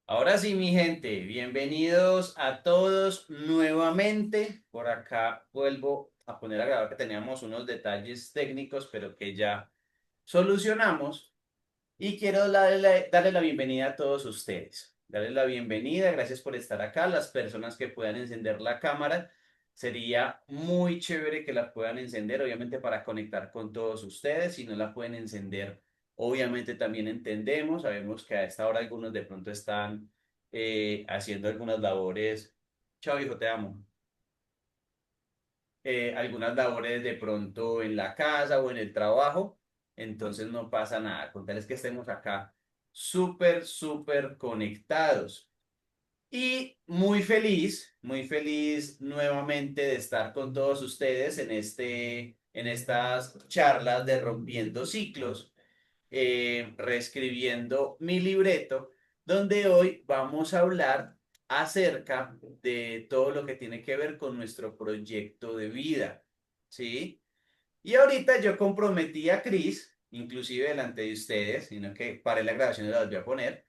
Ahora sí, mi gente, bienvenidos a todos nuevamente. Por acá vuelvo a poner a grabar que teníamos unos detalles técnicos, pero que ya solucionamos. Y quiero darle la bienvenida a todos ustedes. Darles la bienvenida, gracias por estar acá. Las personas que puedan encender la cámara, sería muy chévere que la puedan encender, obviamente para conectar con todos ustedes. Si no la pueden encender, obviamente también entendemos. Sabemos que a esta hora algunos de pronto están haciendo algunas labores. Chao, hijo, te amo. Algunas labores de pronto en la casa o en el trabajo, entonces no pasa nada, con tal es que estemos acá súper, súper conectados. Y muy feliz nuevamente de estar con todos ustedes en estas charlas de Rompiendo Ciclos, reescribiendo mi libreto, donde hoy vamos a hablar acerca de todo lo que tiene que ver con nuestro proyecto de vida, ¿sí? Y ahorita yo comprometí a Chris, inclusive delante de ustedes, sino que paré la grabación y la volví a poner,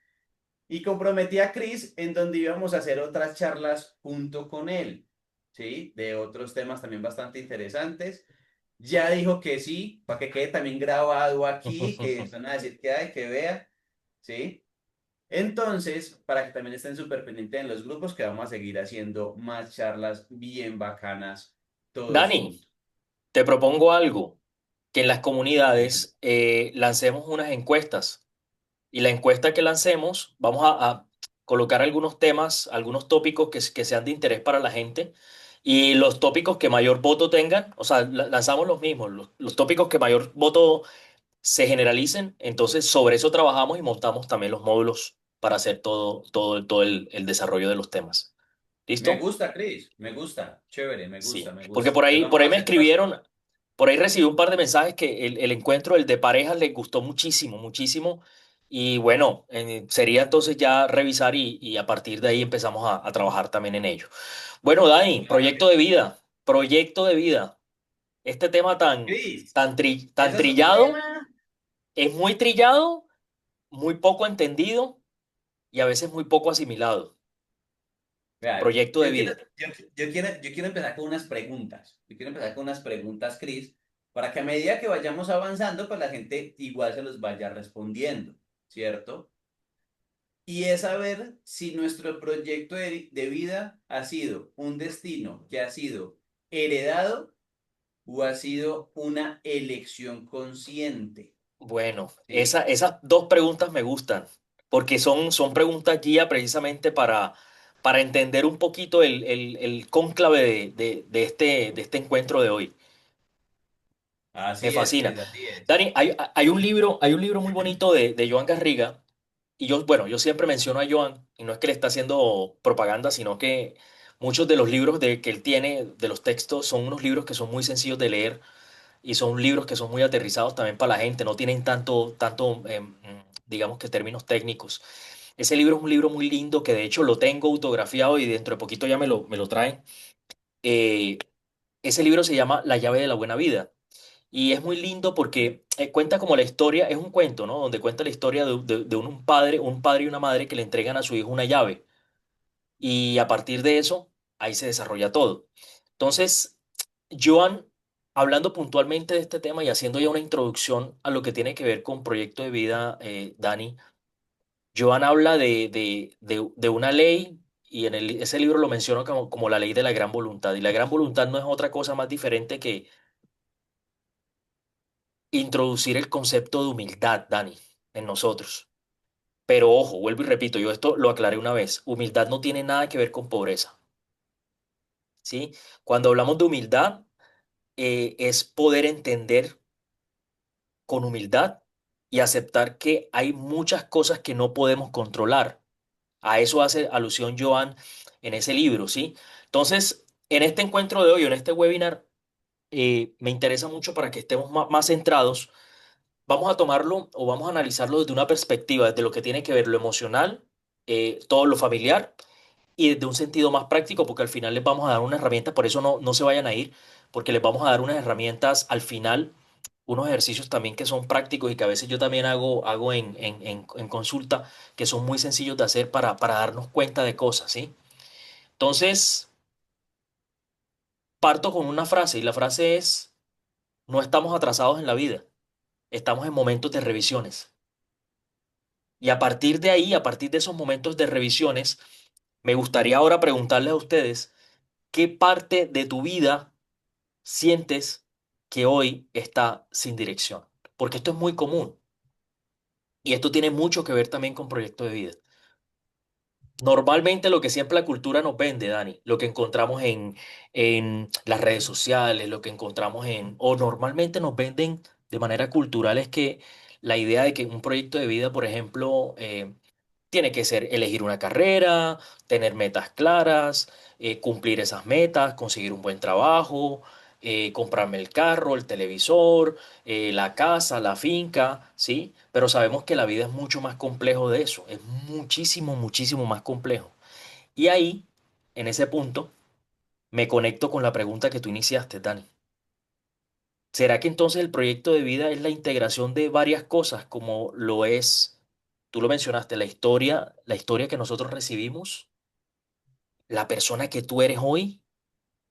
y comprometí a Chris en donde íbamos a hacer otras charlas junto con él, ¿sí? De otros temas también bastante interesantes. Ya dijo que sí, para que quede también grabado aquí, que van a decir que hay, que vea, ¿sí? Entonces, para que también estén súper pendientes en los grupos, que vamos a seguir haciendo más charlas bien bacanas todos Dani, juntos. te propongo algo, que en las comunidades lancemos unas encuestas y la encuesta que lancemos, vamos a colocar algunos temas, algunos tópicos que sean de interés para la gente y los tópicos que mayor voto tengan, o sea, lanzamos los mismos, los tópicos que mayor voto se generalicen, entonces sobre eso trabajamos y montamos también los módulos para hacer todo el desarrollo de los temas. Me ¿Listo? gusta, Chris, me gusta, chévere, me gusta, Sí, me porque gusta. por Entonces ahí, vamos por a ahí me hacerlo así. escribieron, por ahí recibí un par de mensajes que el encuentro, el de parejas, les gustó muchísimo, muchísimo. Y bueno, sería entonces ya revisar y a partir de ahí empezamos a trabajar también en ello. Bueno, Dani, Claro que sí. proyecto de vida. Este tema Chris, tan eso es un trillado, tema. es muy trillado, muy poco entendido y a veces muy poco asimilado. Vea, Proyecto de vida. yo quiero empezar con unas preguntas. Yo quiero empezar con unas preguntas, Chris, para que a medida que vayamos avanzando, pues la gente igual se los vaya respondiendo, ¿cierto? Y es saber si nuestro proyecto de vida ha sido un destino que ha sido heredado o ha sido una elección consciente. Bueno, ¿Sí? esas dos preguntas me gustan, porque son preguntas guía precisamente para entender un poquito el cónclave de este encuentro de hoy. Me Así es, fascina. Cris, así es. Dani, hay un libro muy bonito de Joan Garriga, y yo siempre menciono a Joan, y no es que le está haciendo propaganda, sino que muchos de los libros que él tiene, de los textos, son unos libros que son muy sencillos de leer y son libros que son muy aterrizados también para la gente, no tienen digamos que términos técnicos. Ese libro es un libro muy lindo que de hecho lo tengo autografiado y dentro de poquito ya me lo traen. Eh, Ese libro se llama La llave de la buena vida y es muy lindo porque cuenta como la historia, es un cuento, ¿no? Donde cuenta la historia de un padre y una madre que le entregan a su hijo una llave y a partir de eso, ahí se desarrolla todo. Entonces, Joan, hablando puntualmente de este tema y haciendo ya una introducción a lo que tiene que ver con proyecto de vida, Dani, Joan habla de una ley y ese libro lo menciona como la ley de la gran voluntad. Y la gran voluntad no es otra cosa más diferente que introducir el concepto de humildad, Dani, en nosotros. Pero ojo, vuelvo y repito, yo esto lo aclaré una vez, humildad no tiene nada que ver con pobreza, ¿sí? Cuando hablamos de humildad, es poder entender con humildad y aceptar que hay muchas cosas que no podemos controlar. A eso hace alusión Joan en ese libro, ¿sí? Entonces, en este encuentro de hoy, en este webinar, me interesa mucho para que estemos más centrados. Vamos a tomarlo o vamos a analizarlo desde una perspectiva, desde lo que tiene que ver lo emocional, todo lo familiar y desde un sentido más práctico, porque al final les vamos a dar unas herramientas, por eso no se vayan a ir, porque les vamos a dar unas herramientas al final unos ejercicios también que son prácticos y que a veces yo también hago en consulta, que son muy sencillos de hacer para darnos cuenta de cosas, ¿sí? Entonces, parto con una frase y la frase es, no estamos atrasados en la vida, estamos en momentos de revisiones. Y a partir de ahí, a partir de esos momentos de revisiones, me gustaría ahora preguntarles a ustedes, ¿qué parte de tu vida sientes que hoy está sin dirección? Porque esto es muy común y esto tiene mucho que ver también con proyecto de vida. Normalmente lo que siempre la cultura nos vende, Dani, lo que encontramos en las redes sociales, lo que encontramos o normalmente nos venden de manera cultural es que la idea de que un proyecto de vida, por ejemplo, tiene que ser elegir una carrera, tener metas claras, cumplir esas metas, conseguir un buen trabajo, comprarme el carro, el televisor, la casa, la finca, ¿sí? Pero sabemos que la vida es mucho más complejo de eso, es muchísimo, muchísimo más complejo. Y ahí, en ese punto, me conecto con la pregunta que tú iniciaste, Dani. ¿Será que entonces el proyecto de vida es la integración de varias cosas como lo es, tú lo mencionaste, la historia que nosotros recibimos, la persona que tú eres hoy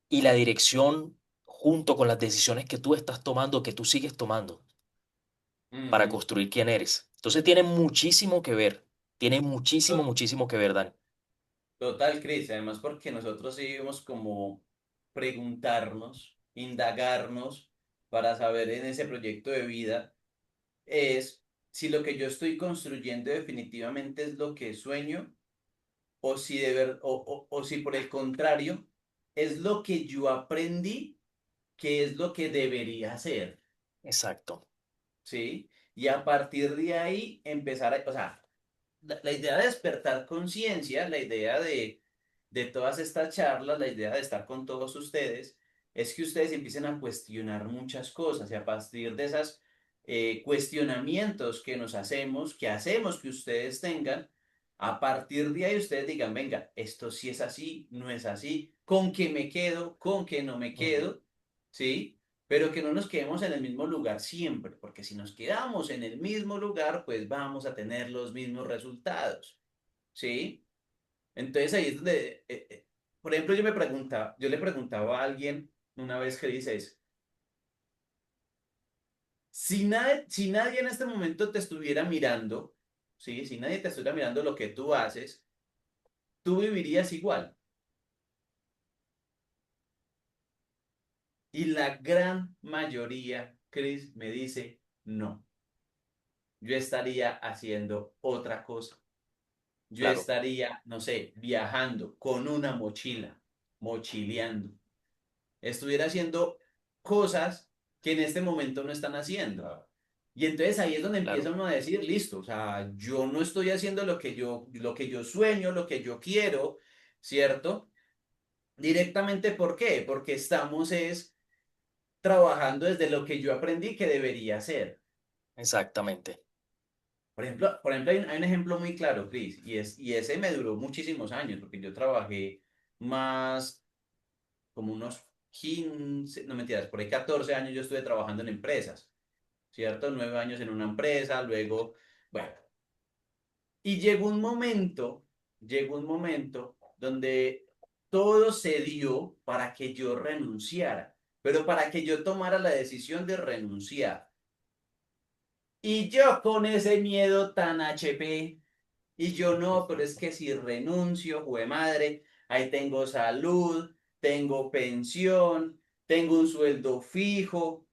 y la dirección junto con las decisiones que tú estás tomando, que tú sigues tomando para Ujú. construir quién eres? Entonces tiene muchísimo que ver, tiene muchísimo, To- muchísimo que ver, Dani. Total, Cris, además porque nosotros sí debemos como preguntarnos, indagarnos para saber en ese proyecto de vida es si lo que yo estoy construyendo definitivamente es lo que sueño o si o si por el contrario es lo que yo aprendí que es lo que debería hacer, Exacto, ¿sí? Y a partir de ahí empezar o sea, la idea de despertar conciencia, la idea de todas estas charlas, la idea de estar con todos ustedes, es que ustedes empiecen a cuestionar muchas cosas y a partir de esos cuestionamientos que nos hacemos, que hacemos que ustedes tengan, a partir de ahí ustedes digan, venga, esto sí es así, no es así, con qué me quedo, con qué no me ujú, quedo, ¿sí? Pero que no nos quedemos en el mismo lugar siempre, porque si nos quedamos en el mismo lugar, pues vamos a tener los mismos resultados, ¿sí? Entonces ahí es donde, por ejemplo, yo le preguntaba a alguien una vez que dices, si nadie en este momento te estuviera mirando, ¿sí? Si nadie te estuviera mirando lo que tú haces, tú vivirías igual. Y la gran mayoría, Chris, me dice, no, yo estaría haciendo otra cosa. Yo claro, estaría, no sé, viajando con una mochila, mochileando. Estuviera haciendo cosas que en este momento no están haciendo. Y entonces ahí es donde empieza claro, uno a decir, listo, o sea, yo no estoy haciendo lo que yo sueño, lo que yo quiero, ¿cierto? Directamente, ¿por qué? Porque estamos es trabajando desde lo que yo aprendí que debería hacer. exactamente, Por ejemplo hay un ejemplo muy claro, Chris, y ese me duró muchísimos años, porque yo trabajé más como unos 15 no mentiras, por ahí 14 años yo estuve trabajando en empresas, ¿cierto? 9 años en una empresa, luego, bueno, y llegó un momento donde todo se dio para que yo renunciara, pero para que yo tomara la decisión de renunciar. Y yo con ese miedo tan HP, y yo no, pero es que si renuncio, jue madre, ahí tengo salud, tengo pensión, tengo un sueldo fijo.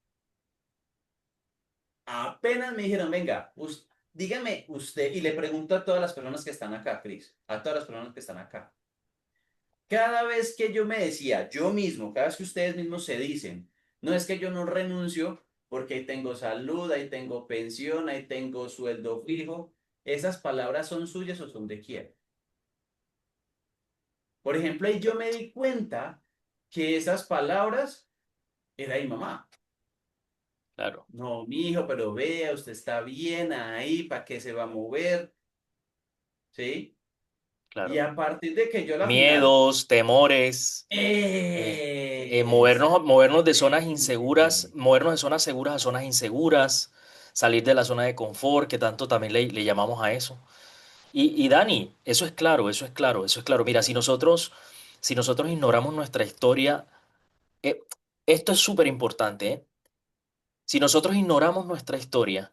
Apenas me dijeron, venga, dígame usted, y le pregunto a todas las personas que están acá, Cris, a todas las personas que están acá. Cada vez que yo me decía, yo mismo, cada vez que ustedes mismos se dicen, no es que yo no renuncio porque ahí tengo salud, ahí tengo pensión, ahí tengo sueldo fijo, ¿esas palabras son suyas o son de quién? Por ejemplo, ahí yo me di cuenta que esas palabras era mi mamá. claro. No, mi hijo, pero vea, usted está bien ahí, ¿para qué se va a mover? ¿Sí? Y claro. a partir de que yo a la final, Miedos, temores, movernos de zonas inseguras, exactamente. movernos de zonas seguras a zonas inseguras, salir de la zona de confort, que tanto también le llamamos a eso. Y Dani, eso es claro, eso es claro, eso es claro. Mira, si nosotros ignoramos nuestra historia, eh, esto es súper importante, ¿eh? Si nosotros ignoramos nuestra historia,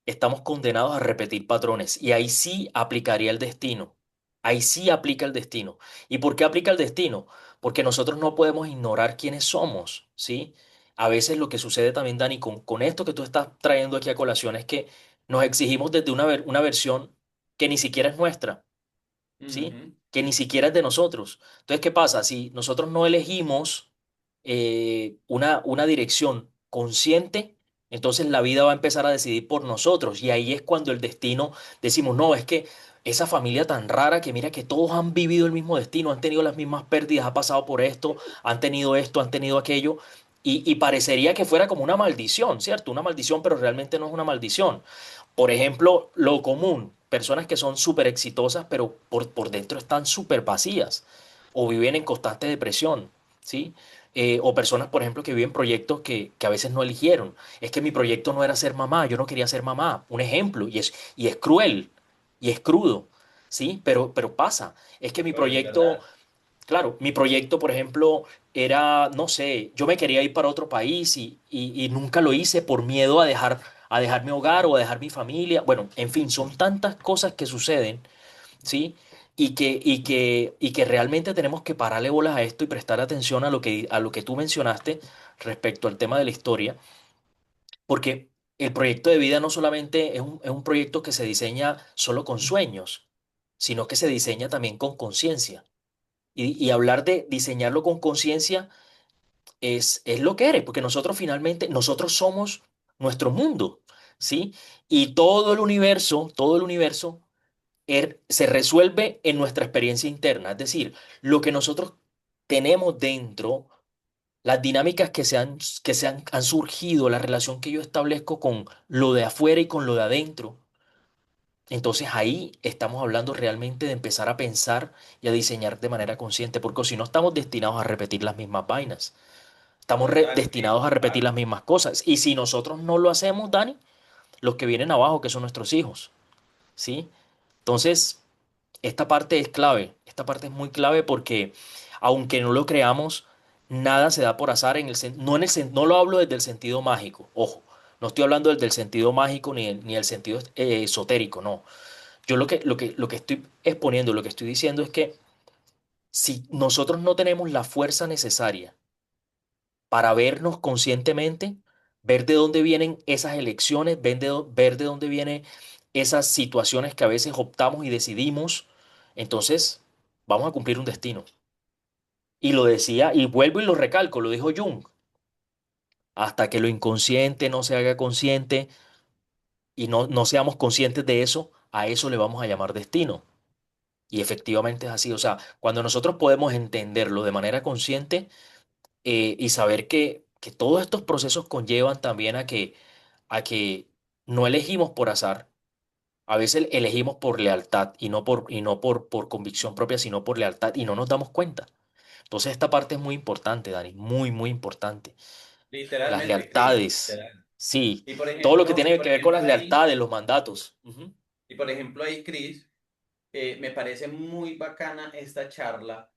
estamos condenados a repetir patrones y ahí sí aplicaría el destino. Ahí sí aplica el destino. ¿Y por qué aplica el destino? Porque nosotros no podemos ignorar quiénes somos, ¿sí? A veces lo que sucede también, Dani, con esto que tú estás trayendo aquí a colación es que nos exigimos desde una versión que ni siquiera es nuestra. ¿Sí? Ujú, Que ni siquiera es de nosotros. Entonces, ¿qué pasa? Si nosotros no elegimos una dirección consciente, entonces la vida va a empezar a decidir por nosotros. Y ahí es cuando el destino decimos, no, es que esa familia tan rara que mira que todos han vivido el mismo destino, han tenido las mismas pérdidas, ha pasado por esto, han tenido aquello. Y parecería que fuera como una maldición, ¿cierto? Una maldición, pero realmente no es una maldición. Por ejemplo, lo común, personas que son súper exitosas, pero por dentro están súper vacías o viven en constante depresión, ¿sí? O personas, por ejemplo, que viven proyectos que a veces no eligieron. Es que mi proyecto no era ser mamá, yo no quería ser mamá. Un ejemplo, y es cruel, y es crudo, ¿sí? Pero pasa. Es que mi pero es proyecto verdad. Claro, mi proyecto, por ejemplo, era, no sé, yo me quería ir para otro país y nunca lo hice por miedo a dejar mi hogar o a dejar mi familia. Bueno, en fin, son tantas cosas que suceden, ¿sí? Y que realmente tenemos que pararle bolas a esto y prestar atención a lo que tú mencionaste respecto al tema de la historia, porque el proyecto de vida no solamente es un proyecto que se diseña solo con sueños, sino que se diseña también con conciencia. Y hablar de diseñarlo con conciencia es lo que eres, porque nosotros somos nuestro mundo, ¿sí? Y todo el universo se resuelve en nuestra experiencia interna, es decir, lo que nosotros tenemos dentro, las dinámicas han surgido, la relación que yo establezco con lo de afuera y con lo de adentro. Entonces ahí estamos hablando realmente de empezar a pensar y a diseñar de manera consciente, porque si no estamos destinados a repetir las mismas vainas, estamos destinados a Totalmente, repetir las parce. mismas cosas. Y si nosotros no lo hacemos, Dani, los que vienen abajo, que son nuestros hijos, ¿sí? Entonces, esta parte es clave, esta parte es muy clave porque aunque no lo creamos, nada se da por azar no lo hablo desde el sentido mágico, ojo, no estoy hablando desde el sentido mágico ni el sentido esotérico, no. Yo lo que estoy exponiendo, lo que estoy diciendo es que si nosotros no tenemos la fuerza necesaria para vernos conscientemente, ver de dónde vienen esas elecciones, ver de dónde vienen esas situaciones que a veces optamos y decidimos, entonces vamos a cumplir un destino. Y lo decía, y vuelvo y lo recalco, lo dijo Jung, hasta que lo inconsciente no se haga consciente y no seamos conscientes de eso, a eso le vamos a llamar destino. Y efectivamente es así. O sea, cuando nosotros podemos entenderlo de manera consciente y saber que todos estos procesos conllevan también a que no elegimos por azar, a veces elegimos por lealtad y no por convicción propia, sino por lealtad y no nos damos cuenta. Entonces esta parte es muy importante, Dani, muy, muy importante. Las Literalmente, Chris, lealtades, literal. sí, Y por todo lo que ejemplo, y tiene por que ver con ejemplo las ahí, lealtades, los mandatos. Ujú. y por ejemplo ahí, Chris, me parece muy bacana esta charla.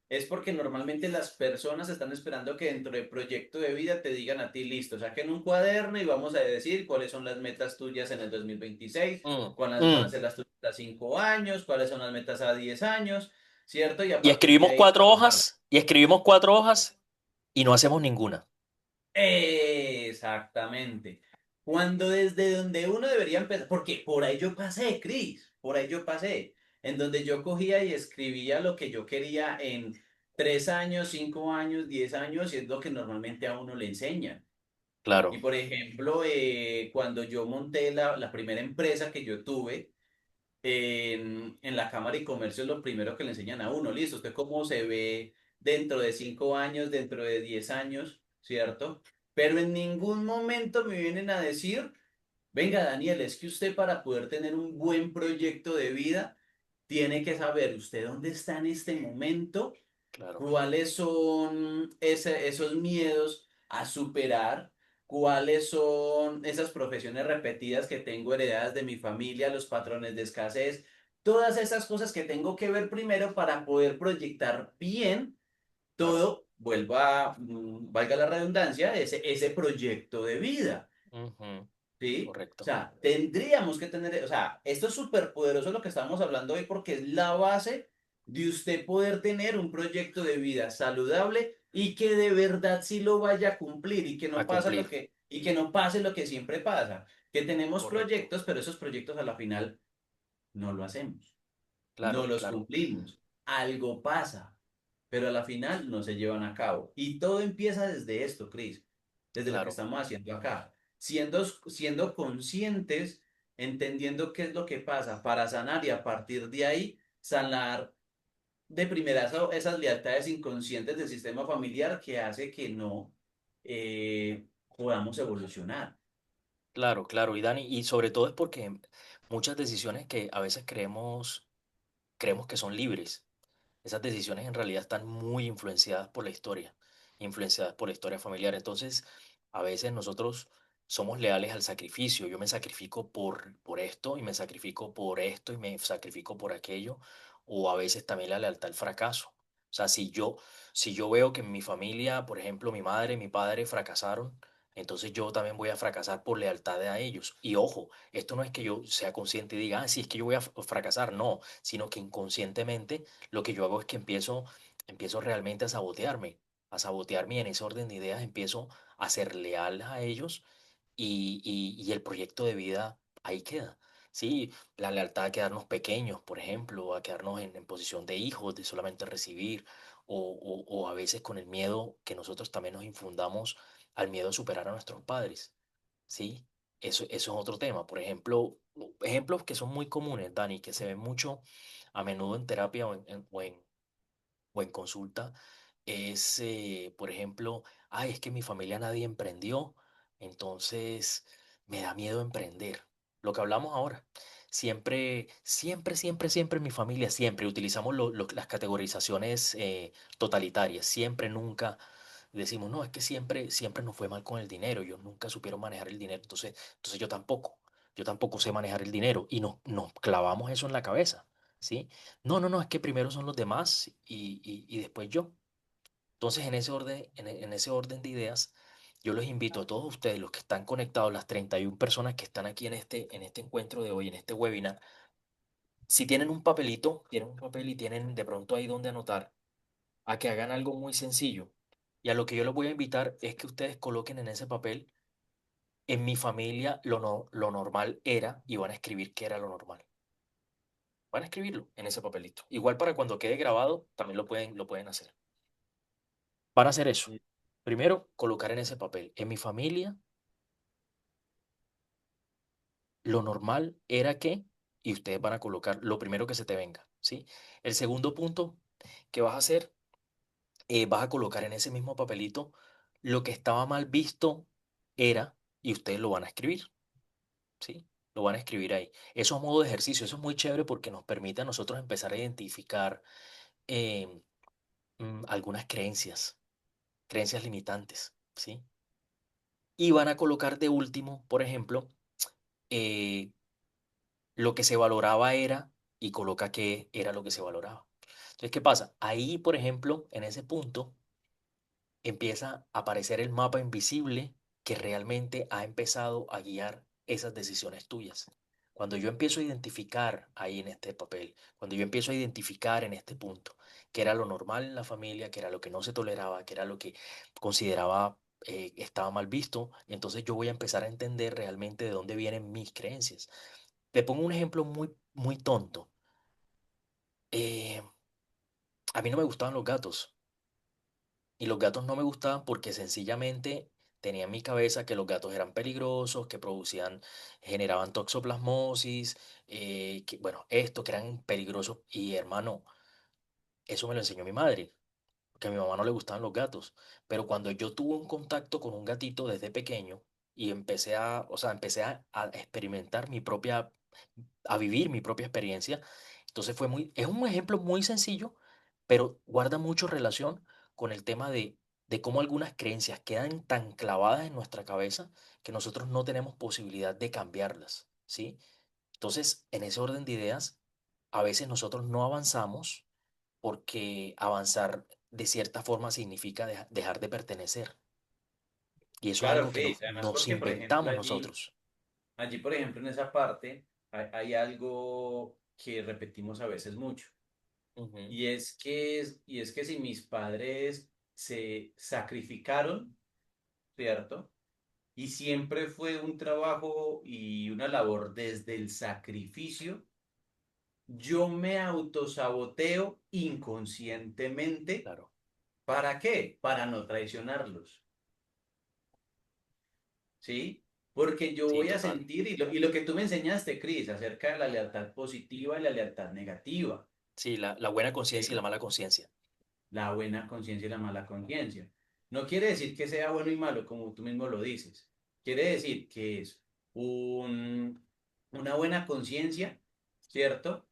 Es porque normalmente las personas están esperando que dentro del proyecto de vida te digan a ti, listo, saquen un cuaderno y vamos a decir cuáles son las metas tuyas en el 2026, Mm, cuáles van a mm. ser las tuyas a 5 años, cuáles son las metas a 10 años, ¿cierto? Y a Y partir de escribimos ahí cuatro trabajar. hojas, y escribimos 4 hojas y no hacemos ninguna. Exactamente. Cuando desde donde uno debería empezar, porque por ahí yo pasé, Cris, por ahí yo pasé, en donde yo cogía y escribía lo que yo quería en 3 años, 5 años, 10 años, y es lo que normalmente a uno le enseñan. Y Claro, por ejemplo, cuando yo monté la primera empresa que yo tuve, en la Cámara de Comercio es lo primero que le enseñan a uno, listo, usted cómo se ve dentro de 5 años, dentro de 10 años, ¿cierto? Pero en ningún momento me vienen a decir, venga, Daniel, es que usted para poder tener un buen proyecto de vida, tiene que saber usted dónde está en este momento, claro, cuáles son esos miedos a superar, cuáles son esas profesiones repetidas que tengo heredadas de mi familia, los patrones de escasez, todas esas cosas que tengo que ver primero para poder proyectar bien claro. todo, valga la redundancia, ese proyecto de vida. Ujú, ¿Sí? O correcto, sea, tendríamos que tener, o sea, esto es súper poderoso lo que estamos hablando hoy porque es la base de usted poder tener un proyecto de vida saludable y que de verdad sí lo vaya a cumplir y que a no pasa cumplir, y que no pase lo que siempre pasa, que tenemos correcto, proyectos, pero esos proyectos a la final no lo hacemos, no claro, los claro, cumplimos, algo pasa, pero a la final no se llevan a cabo. Y todo empieza desde esto, Cris, desde lo que claro, estamos haciendo acá, siendo conscientes, entendiendo qué es lo que pasa para sanar y a partir de ahí sanar de primera esas lealtades inconscientes del sistema familiar que hace que no podamos evolucionar. claro, claro. Y Dani, y sobre todo es porque muchas decisiones que a veces creemos que son libres. Esas decisiones en realidad están muy influenciadas por la historia, influenciadas por la historia familiar. Entonces, a veces nosotros somos leales al sacrificio. Yo me sacrifico por esto y me sacrifico por esto y me sacrifico por aquello. O a veces también la lealtad al fracaso. O sea, si yo veo que en mi familia, por ejemplo, mi madre y mi padre fracasaron, entonces yo también voy a fracasar por lealtad a ellos. Y ojo, esto no es que yo sea consciente y diga, sí, es que yo voy a fracasar. No, sino que inconscientemente lo que yo hago es que empiezo realmente a sabotearme y en ese orden de ideas empiezo a ser leal a ellos y el proyecto de vida ahí queda. Sí, la lealtad a quedarnos pequeños, por ejemplo, a quedarnos en posición de hijos, de solamente recibir, o a veces con el miedo que nosotros también nos infundamos al miedo a superar a nuestros padres. Sí, eso es otro tema. Por ejemplo, ejemplos que son muy comunes, Dani, que se ven mucho a menudo en terapia o en consulta, es, por ejemplo, ay, es que en mi familia nadie emprendió, entonces me da miedo emprender. Lo que hablamos ahora. Siempre, siempre, siempre, siempre en mi familia, siempre utilizamos las categorizaciones totalitarias. Siempre, nunca decimos, no, es que siempre, siempre nos fue mal con el dinero. Ellos nunca supieron manejar el dinero. Entonces yo tampoco sé manejar el dinero. Y nos clavamos eso en la cabeza. ¿Sí? No, no, no, es que primero son los demás y después yo. Entonces, en ese orden de ideas, yo los invito a todos ustedes, los que están conectados, las 31 personas que están aquí en este encuentro de hoy, en este webinar, si tienen un papelito, tienen un papel y tienen de pronto ahí donde anotar, a que hagan algo muy sencillo. Y a lo que yo los voy a invitar es que ustedes coloquen en ese papel, en mi familia lo normal era, y van a escribir qué era lo normal. Van a escribirlo en ese papelito. Igual para cuando quede grabado, también lo pueden hacer. Van a hacer eso. Primero, colocar en ese papel. En mi familia, lo normal era que, y ustedes van a colocar lo primero que se te venga, ¿sí? El segundo punto que vas a hacer, vas a colocar en ese mismo papelito lo que estaba mal visto era, y ustedes lo van a escribir, ¿sí? Lo van a escribir ahí. Eso a modo de ejercicio, eso es muy chévere porque nos permite a nosotros empezar a identificar eh, algunas creencias limitantes, ¿sí? Y van a colocar de último, por ejemplo, eh, lo que se valoraba era, y coloca qué era lo que se valoraba. Entonces, ¿qué pasa? Ahí, por ejemplo, en ese punto, empieza a aparecer el mapa invisible que realmente ha empezado a guiar esas decisiones tuyas. Cuando yo empiezo a identificar ahí en este papel, cuando yo empiezo a identificar en este punto qué era lo normal en la familia, qué era lo que no se toleraba, qué era lo que consideraba estaba mal visto, entonces yo voy a empezar a entender realmente de dónde vienen mis creencias. Te pongo un ejemplo muy, muy tonto. Eh, a mí no me gustaban los gatos. Y los gatos no me gustaban porque sencillamente tenía en mi cabeza que los gatos eran peligrosos, que generaban toxoplasmosis, bueno, esto, que eran peligrosos. Y hermano, eso me lo enseñó mi madre, porque a mi mamá no le gustaban los gatos. Pero cuando yo tuve un contacto con un gatito desde pequeño y o sea, empecé a experimentar mi propia a vivir mi propia experiencia. Entonces es un ejemplo muy sencillo, pero guarda mucho relación con el tema de cómo algunas creencias quedan tan clavadas en nuestra cabeza que nosotros no tenemos posibilidad de cambiarlas, ¿sí? Entonces, en ese orden de ideas, a veces nosotros no avanzamos porque avanzar de cierta forma significa dejar de pertenecer. Y eso es Claro, algo que Cris. Además, nos porque, por ejemplo, inventamos nosotros. allí, por ejemplo, en esa parte, hay algo que repetimos a veces mucho. Ujú, Y es que si mis padres se sacrificaron, ¿cierto? Y siempre fue un trabajo y una labor desde el sacrificio, yo me autosaboteo inconscientemente. claro. ¿Para qué? Para no traicionarlos, ¿sí? Porque yo Sí, voy a total. sentir, y lo que tú me enseñaste, Cris, acerca de la lealtad positiva y la lealtad negativa, Sí, la buena conciencia y la ¿sí? mala conciencia. La buena conciencia y la mala conciencia. No quiere decir que sea bueno y malo, como tú mismo lo dices. Quiere decir que es un, una buena conciencia, ¿cierto?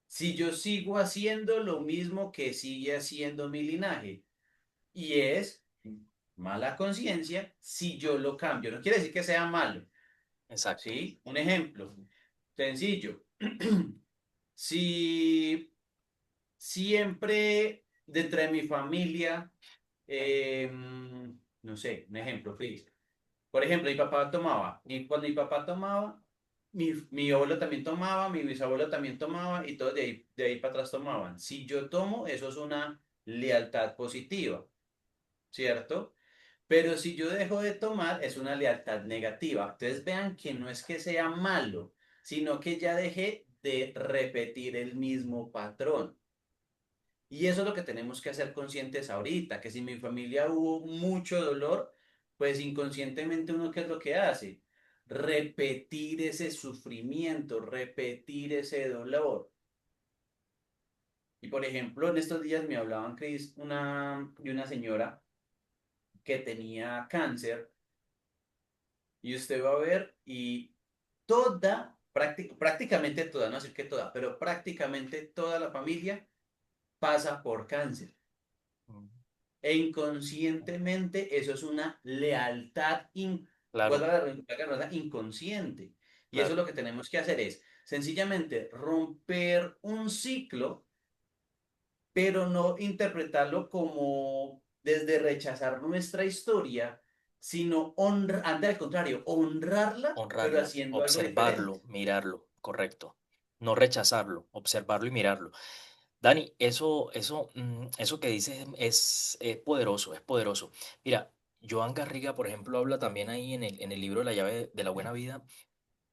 Si yo sigo haciendo lo mismo que sigue haciendo mi linaje, y es mala conciencia si yo lo cambio. No quiere decir que sea malo, Exacto. ¿sí? Un ejemplo sencillo. Si siempre dentro de mi familia, no sé, un ejemplo, Cris. Por ejemplo, mi papá tomaba, y cuando mi papá tomaba, mi abuelo también tomaba, mi bisabuelo también tomaba, y todos de ahí para atrás tomaban. Si yo tomo, eso es una lealtad positiva, ¿cierto? Pero si yo dejo de tomar, es una lealtad negativa. Entonces vean que no es que sea malo, sino que ya dejé de repetir el mismo patrón. Y eso es lo que tenemos que hacer conscientes ahorita, que si en mi familia hubo mucho dolor, pues inconscientemente uno, ¿qué es lo que hace? Repetir ese sufrimiento, repetir ese dolor. Y por ejemplo, en estos días me hablaban, Cris, de una señora que tenía cáncer, y usted va a ver, y prácticamente toda, no decir que toda, pero prácticamente toda la familia pasa por cáncer. Mm. E inconscientemente eso es una lealtad, vuelvo Claro, a la redundancia, inconsciente. Y eso claro. lo que tenemos que hacer es sencillamente romper un ciclo, pero no interpretarlo como desde rechazar nuestra historia, sino antes al contrario, honrarla, pero Honrarla, haciendo algo diferente. observarlo, mirarlo, correcto. No rechazarlo, observarlo y mirarlo. Dani, eso que dices es poderoso, es poderoso. Mira, Joan Garriga, por ejemplo, habla también ahí en el libro La llave de la buena vida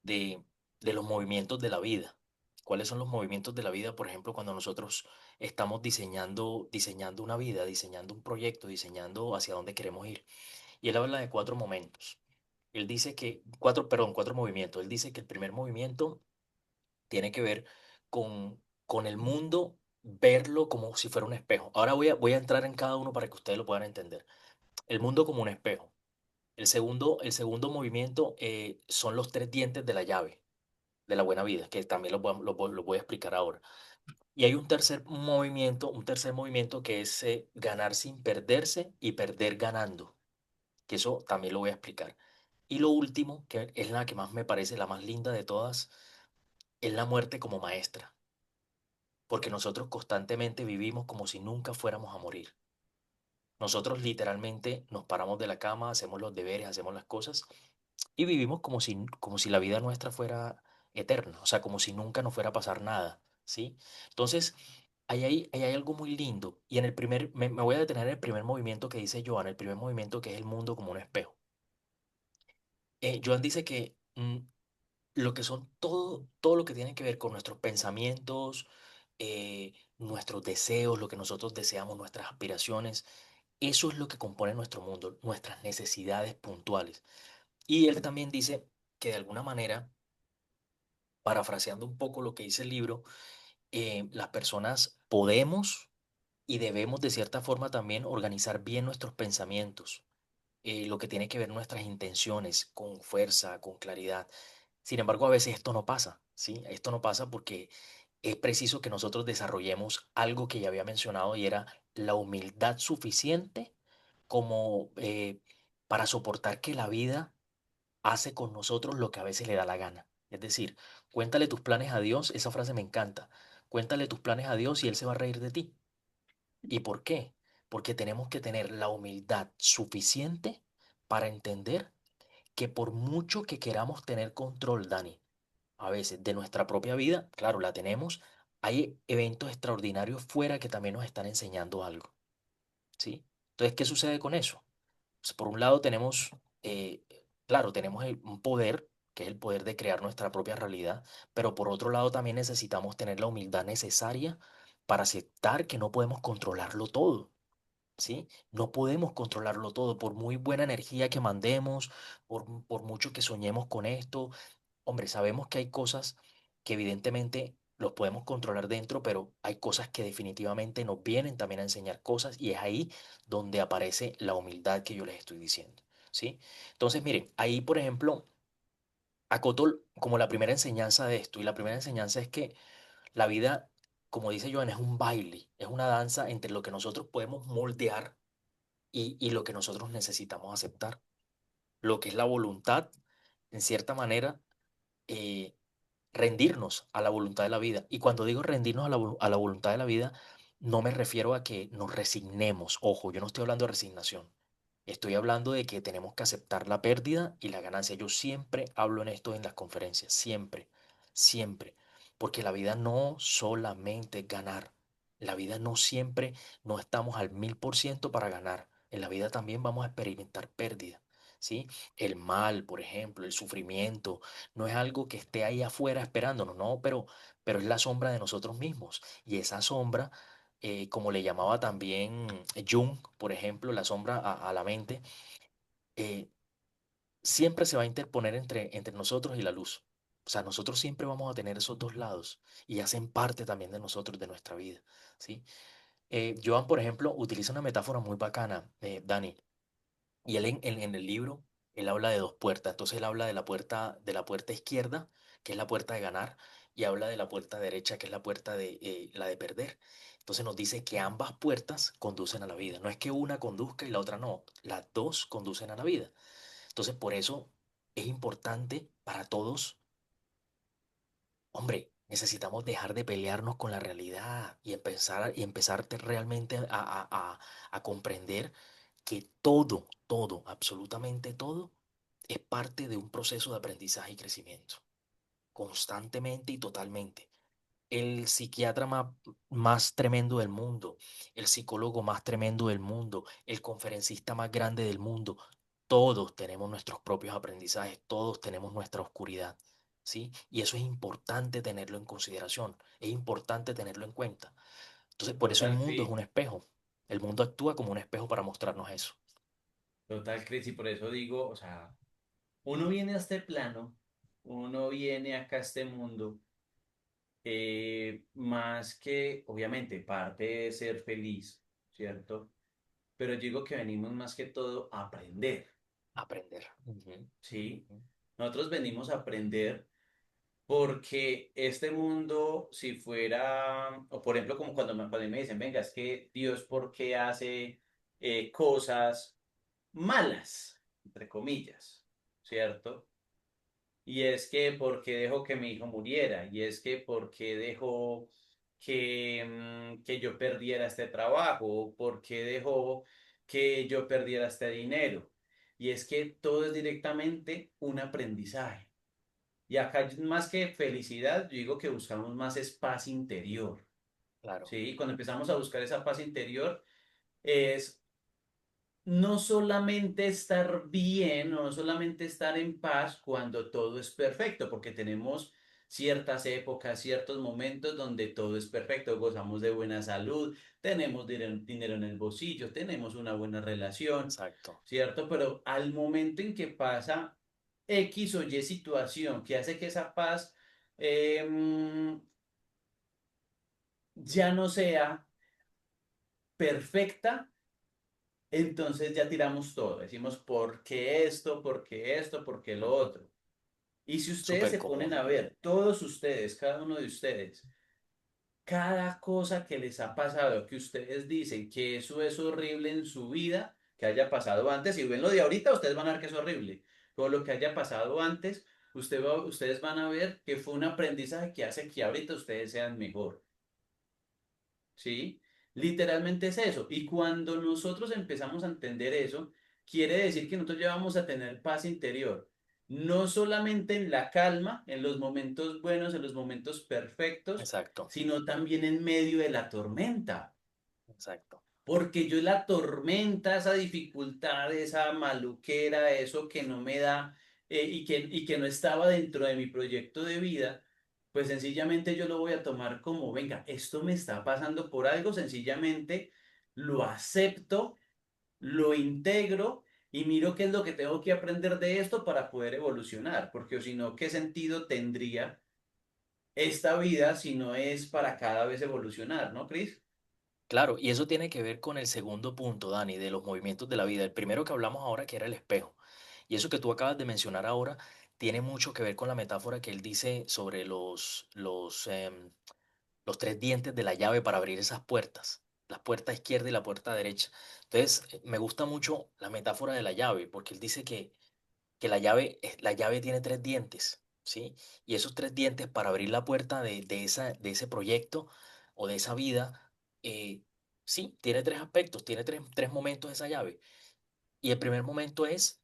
de, de los movimientos de la vida. ¿Cuáles son los movimientos de la vida? Por ejemplo, cuando nosotros estamos diseñando una vida, diseñando un proyecto, diseñando hacia dónde queremos ir. Y él habla de cuatro momentos. Él dice que, cuatro movimientos. Él dice que el primer movimiento tiene que ver con el mundo, verlo como si fuera un espejo. Ahora voy a entrar en cada uno para que ustedes lo puedan entender. El mundo como un espejo. El segundo movimiento son los tres dientes de la llave de la buena vida, que también lo voy a explicar ahora. Y hay un tercer movimiento que es ganar sin perderse y perder ganando, que eso también lo voy a explicar. Y lo último, que es la que más me parece la más linda de todas, es la muerte como maestra, porque nosotros constantemente vivimos como si nunca fuéramos a morir. Nosotros literalmente nos paramos de la cama, hacemos los deberes, hacemos las cosas y vivimos como si la vida nuestra fuera eterna, o sea, como si nunca nos fuera a pasar nada, ¿sí? Entonces, ahí hay algo muy lindo y me voy a detener en el primer movimiento que dice Joan, el primer movimiento que es el mundo como un espejo. Joan dice que lo que son todo lo que tiene que ver con nuestros pensamientos, nuestros deseos, lo que nosotros deseamos, nuestras aspiraciones, eso es lo que compone nuestro mundo, nuestras necesidades puntuales. Y él también dice que de alguna manera, parafraseando un poco lo que dice el libro, las personas podemos y debemos de cierta forma también organizar bien nuestros pensamientos, lo que tiene que ver nuestras intenciones con fuerza, con claridad. Sin embargo, a veces esto no pasa. ¿sí? Esto no pasa porque es preciso que nosotros desarrollemos algo que ya había mencionado y era la humildad suficiente como para soportar que la vida hace con nosotros lo que a veces le da la gana. Es decir, cuéntale tus planes a Dios, esa frase me encanta. Cuéntale tus planes a Dios y Él se va a reír de ti. ¿Y por qué? Porque tenemos que tener la humildad suficiente para entender que por mucho que queramos tener control, Dani, a veces de nuestra propia vida, claro, la tenemos, hay eventos extraordinarios fuera que también nos están enseñando algo, ¿sí? Entonces, ¿qué sucede con eso? Pues, por un lado tenemos, eh, claro, tenemos un poder, que es el poder de crear nuestra propia realidad, pero por otro lado también necesitamos tener la humildad necesaria para aceptar que no podemos controlarlo todo. ¿Sí? No podemos controlarlo todo, por muy buena energía que mandemos, por mucho que soñemos con esto. Hombre, sabemos que hay cosas que evidentemente los podemos controlar dentro, pero hay cosas que definitivamente nos vienen también a enseñar cosas y es ahí donde aparece la humildad que yo les estoy diciendo, ¿sí? Entonces, miren, ahí, por ejemplo, acoto como la primera enseñanza de esto y la primera enseñanza es que la vida, como dice Joan, es un baile, es una danza entre lo que nosotros podemos moldear y lo que nosotros necesitamos aceptar. Lo que es la voluntad, en cierta manera, eh, rendirnos a la voluntad de la vida. Y cuando digo rendirnos a a la voluntad de la vida, no me refiero a que nos resignemos. Ojo, yo no estoy hablando de resignación. Estoy hablando de que tenemos que aceptar la pérdida y la ganancia. Yo siempre hablo en esto en las conferencias, siempre, siempre. Porque la vida no solamente es ganar. La vida no siempre, no estamos al 1000% para ganar. En la vida también vamos a experimentar pérdida, ¿sí? El mal, por ejemplo, el sufrimiento, no es algo que esté ahí afuera esperándonos, no, pero es la sombra de nosotros mismos. Y esa sombra, como le llamaba también Jung, por ejemplo, la sombra a la mente, eh, siempre se va a interponer entre nosotros y la luz. O sea, nosotros siempre vamos a tener esos dos lados y hacen parte también de nosotros, de nuestra vida, ¿sí? Joan, por ejemplo, utiliza una metáfora muy bacana, Dani. Y él en el libro, él habla de dos puertas. Entonces él habla de la puerta izquierda, que es la puerta de ganar, y habla de la puerta derecha, que es la puerta de la de perder. Entonces nos dice que ambas puertas conducen a la vida. No es que una conduzca y la otra no. Las dos conducen a la vida. Entonces por eso es importante para todos, hombre, necesitamos dejar de pelearnos con la realidad y empezar realmente a comprender que todo, absolutamente todo, es parte de un proceso de aprendizaje y crecimiento, constantemente y totalmente. El psiquiatra más tremendo del mundo, el psicólogo más tremendo del mundo, el conferencista más grande del mundo, todos tenemos nuestros propios aprendizajes, todos tenemos nuestra oscuridad, ¿sí? Y eso es importante tenerlo en consideración, es importante tenerlo en cuenta. Entonces, por eso el Total, mundo es un espejo. El mundo actúa como un espejo para mostrarnos eso. total, Cris, y por eso digo, o sea, uno viene a este plano, uno viene acá a este mundo, más que, obviamente, parte de ser feliz, ¿cierto? Pero yo digo que venimos más que todo a aprender, Aprender. Ujú, ¿sí? ujú. Nosotros venimos a aprender porque este mundo, si fuera, o por ejemplo, como cuando me dicen, venga, es que Dios, ¿por qué hace cosas malas, entre comillas, ¿cierto? Y es que porque dejó que mi hijo muriera, y es que porque dejó que yo perdiera este trabajo, o porque dejó que yo perdiera este dinero. Y es que todo es directamente un aprendizaje. Y acá más que felicidad, yo digo que buscamos más es paz interior, Claro, ¿sí? Y cuando empezamos a buscar esa paz interior es no solamente estar bien o no solamente estar en paz cuando todo es perfecto, porque tenemos ciertas épocas, ciertos momentos donde todo es perfecto, gozamos de buena salud, tenemos dinero en el bolsillo, tenemos una buena relación, exacto, ¿cierto? Pero al momento en que pasa X o Y situación que hace que esa paz ya no sea perfecta, entonces ya tiramos todo. Decimos, ¿por qué esto? ¿Por qué esto? ¿Por qué lo otro? Y si ustedes súper se ponen común. a ver, todos ustedes, cada uno de ustedes, cada cosa que les ha pasado, que ustedes dicen que eso es horrible en su vida, que haya pasado antes, y ven lo de ahorita, ustedes van a ver que es horrible. Todo lo que haya pasado antes, ustedes van a ver que fue un aprendizaje que hace que ahorita ustedes sean mejor. ¿Sí? Literalmente es eso. Y cuando nosotros empezamos a entender eso, quiere decir que nosotros ya vamos a tener paz interior. No solamente en la calma, en los momentos buenos, en los momentos perfectos, Exacto, sino también en medio de la tormenta. exacto. Porque yo la tormenta, esa dificultad, esa maluquera, eso que no me da y que no estaba dentro de mi proyecto de vida, pues sencillamente yo lo voy a tomar como, venga, esto me está pasando por algo, sencillamente lo acepto, lo integro y miro qué es lo que tengo que aprender de esto para poder evolucionar, porque o si no, ¿qué sentido tendría esta vida si no es para cada vez evolucionar, ¿no, Cris? Claro, y eso tiene que ver con el segundo punto, Dani, de los movimientos de la vida. El primero que hablamos ahora, que era el espejo. Y eso que tú acabas de mencionar ahora, tiene mucho que ver con la metáfora que él dice sobre los tres dientes de la llave para abrir esas puertas, la puerta izquierda y la puerta derecha. Entonces, me gusta mucho la metáfora de la llave, porque él dice que la llave tiene tres dientes, ¿sí? Y esos tres dientes para abrir la puerta de ese proyecto o de esa vida, sí, tiene tres aspectos, tiene tres momentos esa llave. Y el primer momento es,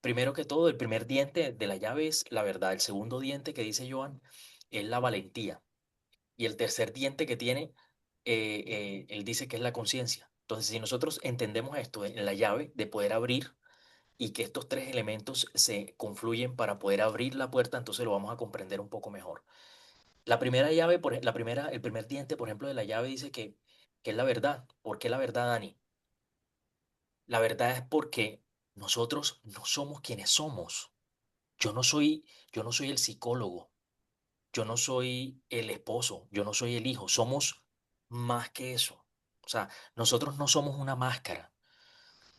primero que todo, el primer diente de la llave es la verdad. El segundo diente que dice Joan es la valentía. Y el tercer diente que tiene, él dice que es la conciencia. Entonces, si nosotros entendemos esto en la llave de poder abrir y que estos tres elementos se confluyen para poder abrir la puerta, entonces lo vamos a comprender un poco mejor. La primera llave, el primer diente, por ejemplo, de la llave dice que es la verdad. ¿Por qué la verdad, Dani? La verdad es porque nosotros no somos quienes somos. Yo no soy, yo no soy el psicólogo, yo no soy el esposo, yo no soy el hijo. Somos más que eso. O sea, nosotros no somos una máscara.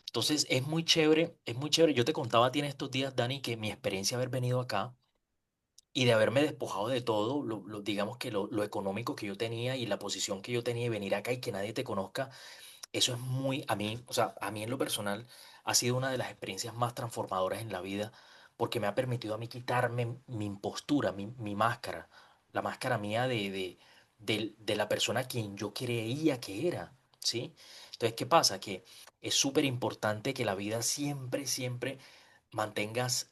Entonces es muy chévere, es muy chévere. Yo te contaba a ti en estos días, Dani, que mi experiencia de haber venido acá y de haberme despojado de todo, digamos que lo económico que yo tenía y la posición que yo tenía y venir acá y que nadie te conozca, eso es muy, a mí, o sea, a mí en lo personal ha sido una de las experiencias más transformadoras en la vida porque me ha permitido a mí quitarme mi impostura, mi máscara, la máscara mía de la persona a quien yo creía que era, ¿sí? Entonces, ¿qué pasa? Que es súper importante que la vida siempre, siempre mantengas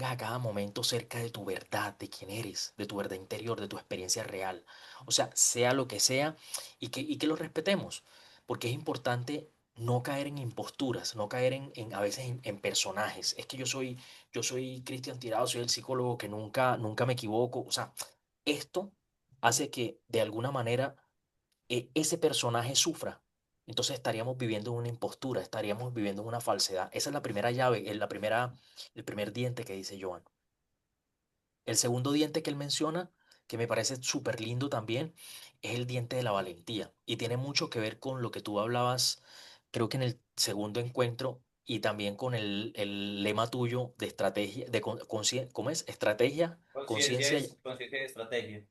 a cada momento cerca de tu verdad, de quién eres, de tu verdad interior, de tu experiencia real. O sea lo que sea, y que lo respetemos, porque es importante no caer en imposturas, no caer a veces en personajes. Es que yo soy Cristian Tirado, soy el psicólogo que nunca me equivoco. O sea, esto hace que de alguna manera ese personaje sufra. Entonces estaríamos viviendo en una impostura, estaríamos viviendo en una falsedad. Esa es la primera llave, el primer diente que dice Joan. El segundo diente que él menciona, que me parece súper lindo también, es el diente de la valentía. Y tiene mucho que ver con lo que tú hablabas, creo que en el segundo encuentro, y también con el lema tuyo de estrategia, ¿cómo es? Estrategia, Conciencia conciencia, es conciencia y estrategia.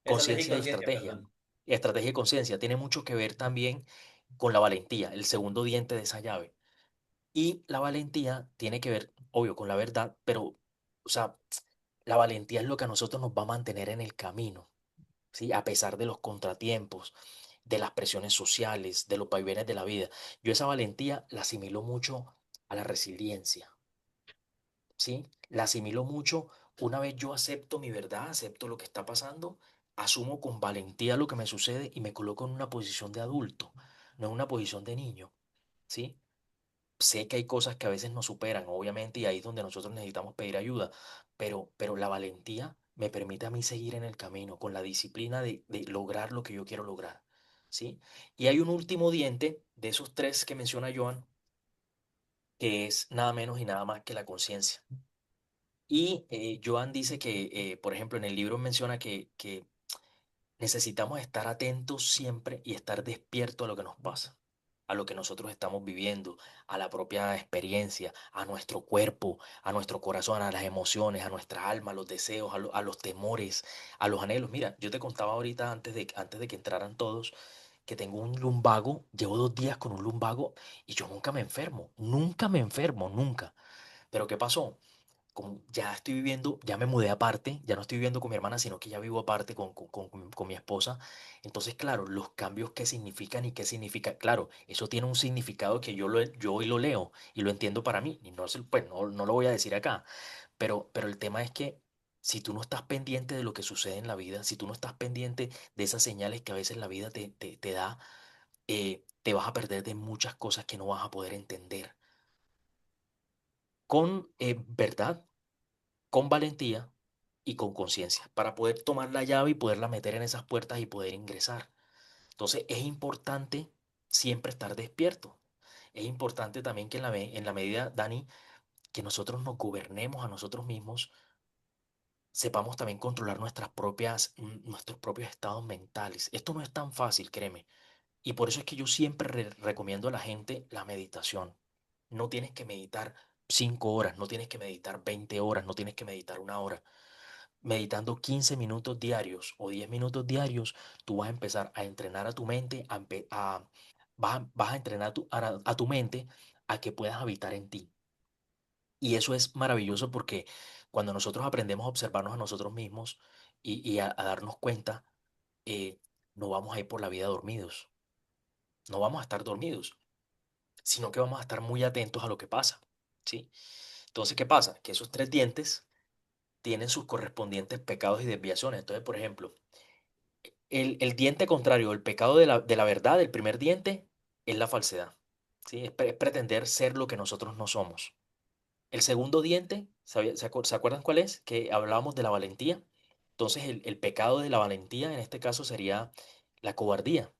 Estrategia y conciencia y conciencia, estrategia. perdón. Estrategia y conciencia. Tiene mucho que ver también con la valentía, el segundo diente de esa llave. Y la valentía tiene que ver, obvio, con la verdad, pero, o sea, la valentía es lo que a nosotros nos va a mantener en el camino, ¿sí? A pesar de los contratiempos, de las presiones sociales, de los vaivenes de la vida. Yo esa valentía la asimilo mucho a la resiliencia, ¿sí? La asimilo mucho una vez yo acepto mi verdad, acepto lo que está pasando, asumo con valentía lo que me sucede y me coloco en una posición de adulto, no en una posición de niño, ¿sí? Sé que hay cosas que a veces nos superan, obviamente, y ahí es donde nosotros necesitamos pedir ayuda, pero la valentía me permite a mí seguir en el camino con la disciplina de lograr lo que yo quiero lograr, ¿sí? Y hay un último diente de esos tres que menciona Joan, que es nada menos y nada más que la conciencia. Y Joan dice que, por ejemplo, en el libro menciona que necesitamos estar atentos siempre y estar despierto a lo que nos pasa. a lo que nosotros estamos viviendo, a la propia experiencia, a nuestro cuerpo, a nuestro corazón, a las emociones, a nuestra alma, a los deseos, a los temores, a los anhelos. Mira, yo te contaba ahorita antes de que entraran todos que tengo un lumbago, llevo 2 días con un lumbago y yo nunca me enfermo, nunca. Pero ¿qué pasó? Como ya estoy viviendo, ya me mudé aparte, ya no estoy viviendo con mi hermana, sino que ya vivo aparte con mi esposa. Entonces, claro, los cambios qué significan y qué significa, claro, eso tiene un significado que yo hoy lo leo y lo entiendo para mí, y no, pues no lo voy a decir acá, pero el tema es que si tú no estás pendiente de lo que sucede en la vida, si tú no estás pendiente de esas señales que a veces la vida te da, te vas a perder de muchas cosas que no vas a poder entender con verdad, con valentía y con conciencia para poder tomar la llave y poderla meter en esas puertas y poder ingresar. Entonces es importante siempre estar despierto. Es importante también que en la medida, Dani, que nosotros nos gobernemos a nosotros mismos, sepamos también controlar nuestros propios estados mentales. Esto no es tan fácil, créeme. Y por eso es que yo siempre recomiendo a la gente la meditación. No tienes que meditar 5 horas, no tienes que meditar 20 horas, no tienes que meditar 1 hora. Meditando 15 minutos diarios o 10 minutos diarios, tú vas a empezar a entrenar a tu mente, vas a entrenar a tu mente a que puedas habitar en ti. Y eso es maravilloso porque cuando nosotros aprendemos a observarnos a nosotros mismos y a darnos cuenta, eh, no vamos a ir por la vida dormidos, no vamos a estar dormidos, sino que vamos a estar muy atentos a lo que pasa, ¿sí? Entonces, ¿qué pasa? Que esos 3 dientes tienen sus correspondientes pecados y desviaciones. Entonces, por ejemplo, el diente contrario, el pecado de la verdad, el primer diente, es la falsedad, ¿sí? Es pretender ser lo que nosotros no somos. El segundo diente, ¿se acuerdan cuál es? Que hablábamos de la valentía. Entonces, el pecado de la valentía en este caso sería la cobardía,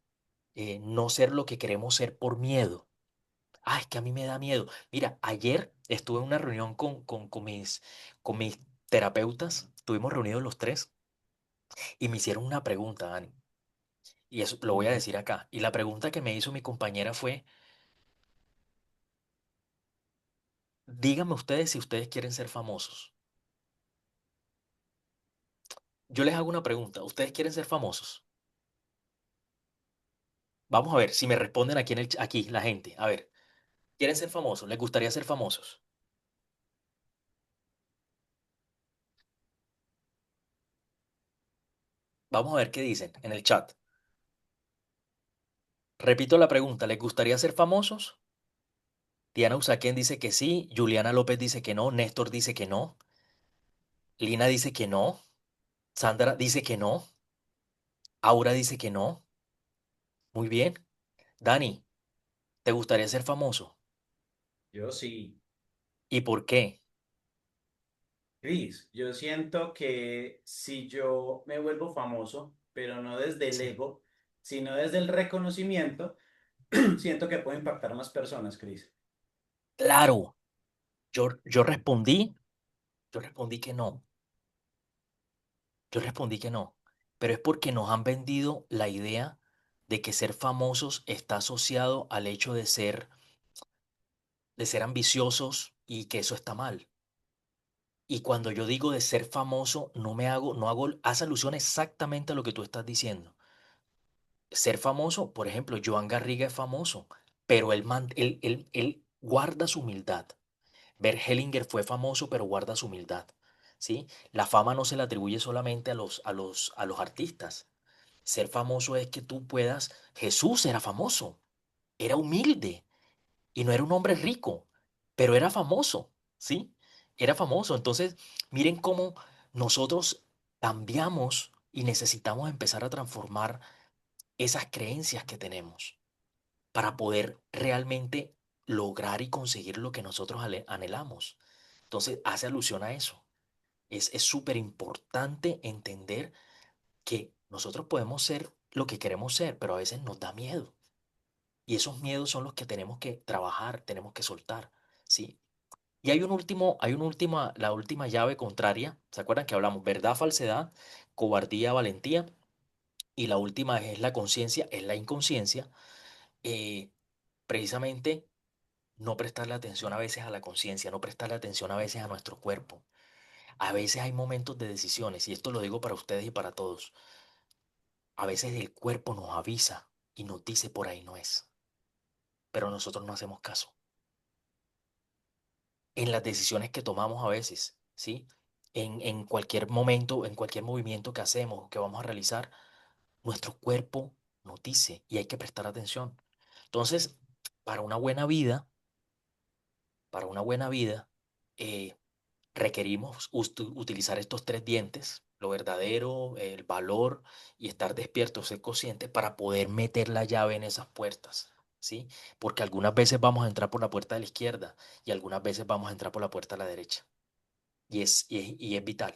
no ser lo que queremos ser por miedo. Ah, es que a mí me da miedo. Mira, ayer estuve en una reunión con mis terapeutas, estuvimos reunidos los tres y me hicieron una pregunta, Dani, y eso lo voy a decir acá. Y la pregunta que me hizo mi compañera fue, díganme ustedes si ustedes quieren ser famosos. Yo les hago una pregunta, ¿ustedes quieren ser famosos? Vamos a ver si me responden aquí, aquí la gente. A ver, ¿quieren ser famosos? ¿Les gustaría ser famosos? Vamos a ver qué dicen en el chat. Repito la pregunta, ¿les gustaría ser famosos? Diana Usaquén dice que sí, Juliana López dice que no, Néstor dice que no, Lina dice que no, Sandra dice que no, Aura dice que no. Muy bien. Dani, ¿te gustaría ser famoso? Yo sí. ¿Y por qué? Cris, yo siento que si yo me vuelvo famoso, pero no desde el Sí. ego, sino desde el reconocimiento, siento que puedo impactar a más personas, Cris. Claro, yo respondí que no, yo respondí que no, pero es porque nos han vendido la idea de que ser famosos está asociado al hecho de ser ambiciosos y que eso está mal. Y cuando yo digo de ser famoso, haz alusión exactamente a lo que tú estás diciendo. Ser famoso, por ejemplo, Joan Garriga es famoso, pero él guarda su humildad. Bert Hellinger fue famoso, pero guarda su humildad, ¿sí? La fama no se le atribuye solamente a los artistas. Ser famoso es que tú puedas. Jesús era famoso, era humilde y no era un hombre rico, pero era famoso, ¿sí? Era famoso. Entonces, miren cómo nosotros cambiamos y necesitamos empezar a transformar esas creencias que tenemos para poder realmente lograr y conseguir lo que nosotros anhelamos. Entonces, hace alusión a eso. Es súper importante entender que nosotros podemos ser lo que queremos ser, pero a veces nos da miedo. Y esos miedos son los que tenemos que trabajar, tenemos que soltar, ¿sí? Y la última llave contraria, ¿se acuerdan que hablamos verdad, falsedad, cobardía, valentía? Y la última es la conciencia, es la inconsciencia. precisamente no prestarle atención a veces a la conciencia, no prestarle atención a veces a nuestro cuerpo. A veces hay momentos de decisiones, y esto lo digo para ustedes y para todos. A veces el cuerpo nos avisa y nos dice por ahí no es, pero nosotros no hacemos caso. En las decisiones que tomamos a veces, ¿sí? En cualquier momento, en cualquier movimiento que hacemos, que vamos a realizar, nuestro cuerpo nos dice y hay que prestar atención. Entonces, para una buena vida, para una buena vida, eh, requerimos utilizar estos tres dientes, lo verdadero, el valor y estar despierto, ser consciente para poder meter la llave en esas puertas, ¿sí? Porque algunas veces vamos a entrar por la puerta de la izquierda y algunas veces vamos a entrar por la puerta de la derecha. Y es vital.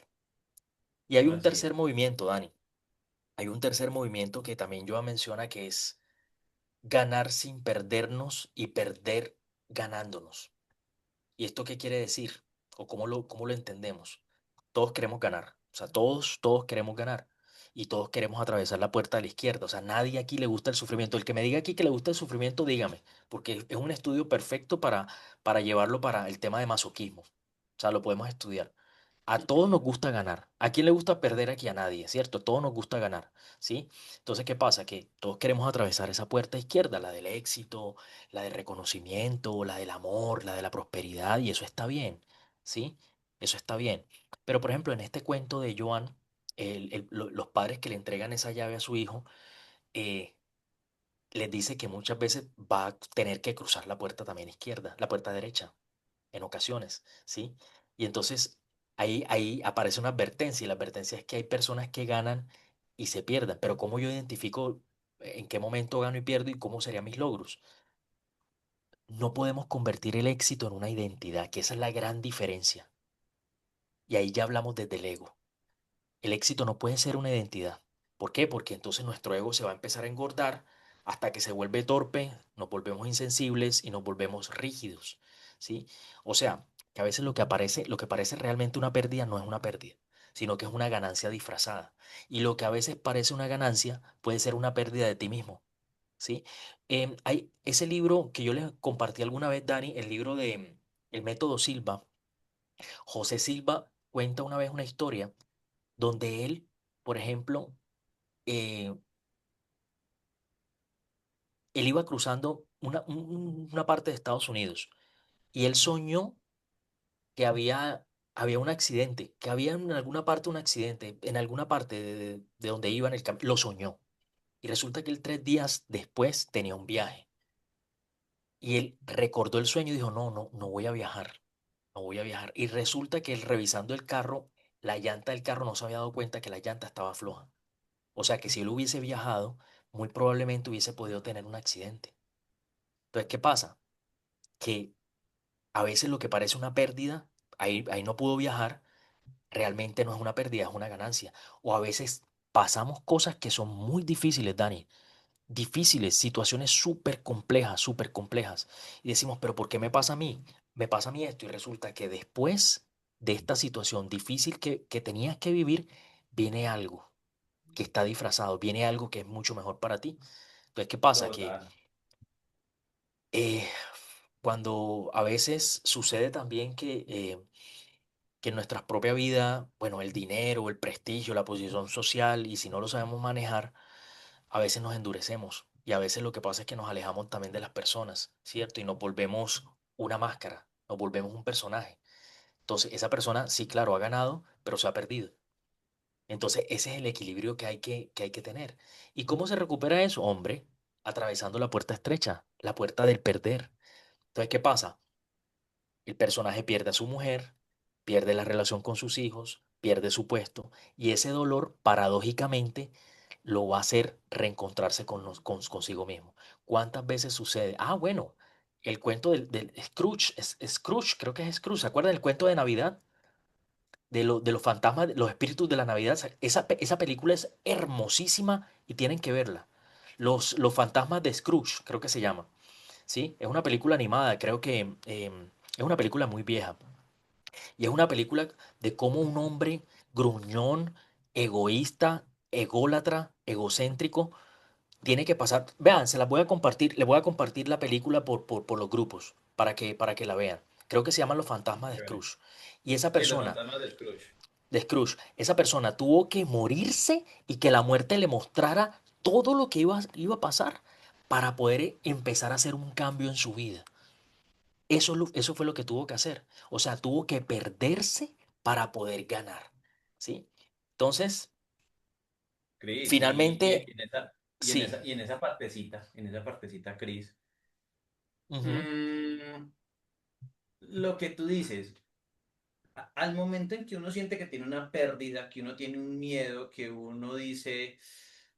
Y hay un Así tercer es. movimiento, Dani. Hay un tercer movimiento que también Joa menciona que es ganar sin perdernos y perder ganándonos. ¿Y esto qué quiere decir? ¿O cómo lo entendemos? Todos queremos ganar. O sea, todos queremos ganar. Y todos queremos atravesar la puerta de la izquierda. O sea, nadie aquí le gusta el sufrimiento. El que me diga aquí que le gusta el sufrimiento, dígame. Porque es un estudio perfecto para llevarlo para el tema de masoquismo. O sea, lo podemos estudiar. A todos nos gusta ganar. ¿A quién le gusta perder aquí? A nadie, ¿cierto? A todos nos gusta ganar, ¿sí? Entonces, ¿qué pasa? Que todos queremos atravesar esa puerta izquierda, la del éxito, la del reconocimiento, la del amor, la de la prosperidad, y eso está bien, ¿sí? Eso está bien. Pero, por ejemplo, en este cuento de Joan, los padres que le entregan esa llave a su hijo, eh, les dice que muchas veces va a tener que cruzar la puerta también izquierda, la puerta derecha en ocasiones, ¿sí? Y entonces ahí aparece una advertencia y la advertencia es que hay personas que ganan y se pierden, pero ¿cómo yo identifico en qué momento gano y pierdo y cómo serían mis logros? No podemos convertir el éxito en una identidad, que esa es la gran diferencia. Y ahí ya hablamos desde el ego. El éxito no puede ser una identidad. ¿Por qué? Porque entonces nuestro ego se va a empezar a engordar hasta que se vuelve torpe, nos volvemos insensibles y nos volvemos rígidos, ¿sí? O sea, que a veces lo que parece realmente una pérdida no es una pérdida, sino que es una ganancia disfrazada. Y lo que a veces parece una ganancia puede ser una pérdida de ti mismo, ¿sí? Hay ese libro que yo les compartí alguna vez, Dani, el libro de El Método Silva. José Silva cuenta una vez una historia donde él, por ejemplo, eh, él iba cruzando una parte de Estados Unidos y él soñó que había un accidente, que había en alguna parte un accidente, en alguna parte de donde iba en el campo, lo soñó. Y resulta que él 3 días después tenía un viaje y él recordó el sueño y dijo, no, no, no voy a viajar, no voy a viajar. Y resulta que él revisando el carro, la llanta del carro no se había dado cuenta que la llanta estaba floja. O sea que si él hubiese viajado, muy probablemente hubiese podido tener un accidente. Entonces, ¿qué pasa? Que a veces lo que parece una pérdida, ahí no pudo viajar, realmente no es una pérdida, es una ganancia. O a veces pasamos cosas que son muy difíciles, Dani. Difíciles, situaciones súper complejas, súper complejas. Y decimos, pero ¿por qué me pasa a mí? Me pasa a mí esto y resulta que después de esta situación difícil que tenías que vivir, viene algo que está disfrazado, viene algo que es mucho mejor para ti. Entonces, ¿qué pasa? Que Total. eh, cuando a veces sucede también que en nuestra propia vida, bueno, el dinero, el prestigio, la posición social, y si no lo sabemos manejar, a veces nos endurecemos y a veces lo que pasa es que nos alejamos también de las personas, ¿cierto? Y nos volvemos una máscara, nos volvemos un personaje. Entonces, esa persona, sí, claro, ha ganado, pero se ha perdido. Entonces, ese es el equilibrio que hay que tener. ¿Y cómo se recupera eso? Hombre, atravesando la puerta estrecha, la puerta del perder. Entonces, ¿qué pasa? El personaje pierde a su mujer, pierde la relación con sus hijos, pierde su puesto y ese dolor paradójicamente lo va a hacer reencontrarse consigo mismo. ¿Cuántas veces sucede? Ah, bueno, el cuento del Scrooge, Scrooge, creo que es Scrooge, ¿se acuerdan del cuento de Navidad? De los fantasmas, de los espíritus de la Navidad. Esa película es hermosísima y tienen que verla. Los fantasmas de Scrooge, creo que se llama. ¿Sí? Es una película animada, creo que es una película muy vieja. Y es una película de cómo un hombre gruñón, egoísta, ególatra, egocéntrico, Tiene que pasar, vean, se las voy a compartir, les voy a compartir la película por los grupos para que la vean. Creo que se llaman Los Fantasmas de Chévere. Scrooge. Y esa Sí, los persona, fantasmas de Scrooge. de Scrooge, esa persona tuvo que morirse y que la muerte le mostrara todo lo que iba a pasar para poder empezar a hacer un cambio en su vida. Eso fue lo que tuvo que hacer. O sea, tuvo que perderse para poder ganar. ¿Sí? Entonces, Cris, finalmente, sí. y en esa partecita, Cris, Ujú, mm, lo que tú dices, al momento en que uno siente que tiene una pérdida, que uno tiene un miedo, que uno dice,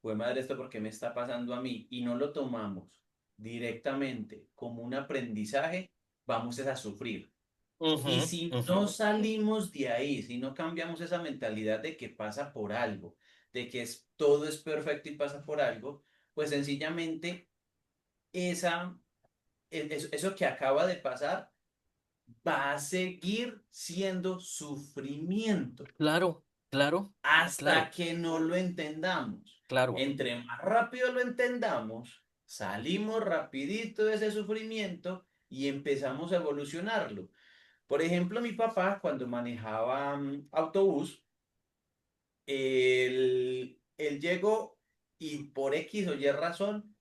pues madre, ¿esto por qué me está pasando a mí? Y no lo tomamos directamente como un aprendizaje, vamos es a sufrir. Y ujú, si ujú. no salimos de ahí, si no cambiamos esa mentalidad de que pasa por algo, de que todo es perfecto y pasa por algo, pues sencillamente esa, eso que acaba de pasar va a seguir siendo sufrimiento Claro, claro, hasta claro, que no lo entendamos. claro. Entre más rápido lo entendamos, salimos rapidito de ese sufrimiento y empezamos a evolucionarlo. Por ejemplo, mi papá cuando manejaba autobús, él llegó y por X o Y razón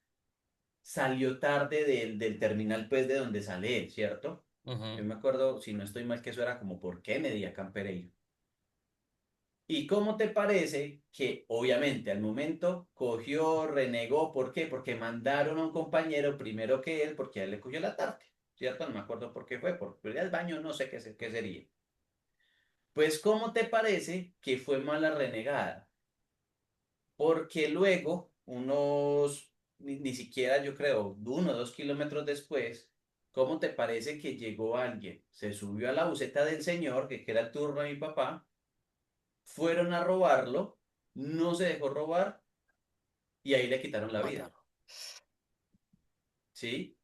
salió tarde del terminal, pues de donde sale él, ¿cierto? Yo Ujú. me acuerdo, si no estoy mal, que eso era como por Kennedy, acá en Pereira. ¿Y cómo te parece que obviamente al momento cogió, renegó? ¿Por qué? Porque mandaron a un compañero primero que él, porque a él le cogió la tarde, ¿cierto? No me acuerdo por qué fue, por ir al baño, no sé qué sería. Pues, ¿cómo te parece que fue mala renegada? Porque luego, ni siquiera yo creo, 1 o 2 kilómetros después, ¿cómo te parece que llegó alguien? Se subió a la buseta del señor, que era el turno de mi papá, fueron a robarlo, no se dejó robar y ahí le quitaron Lo la vida, mataron. ¿sí?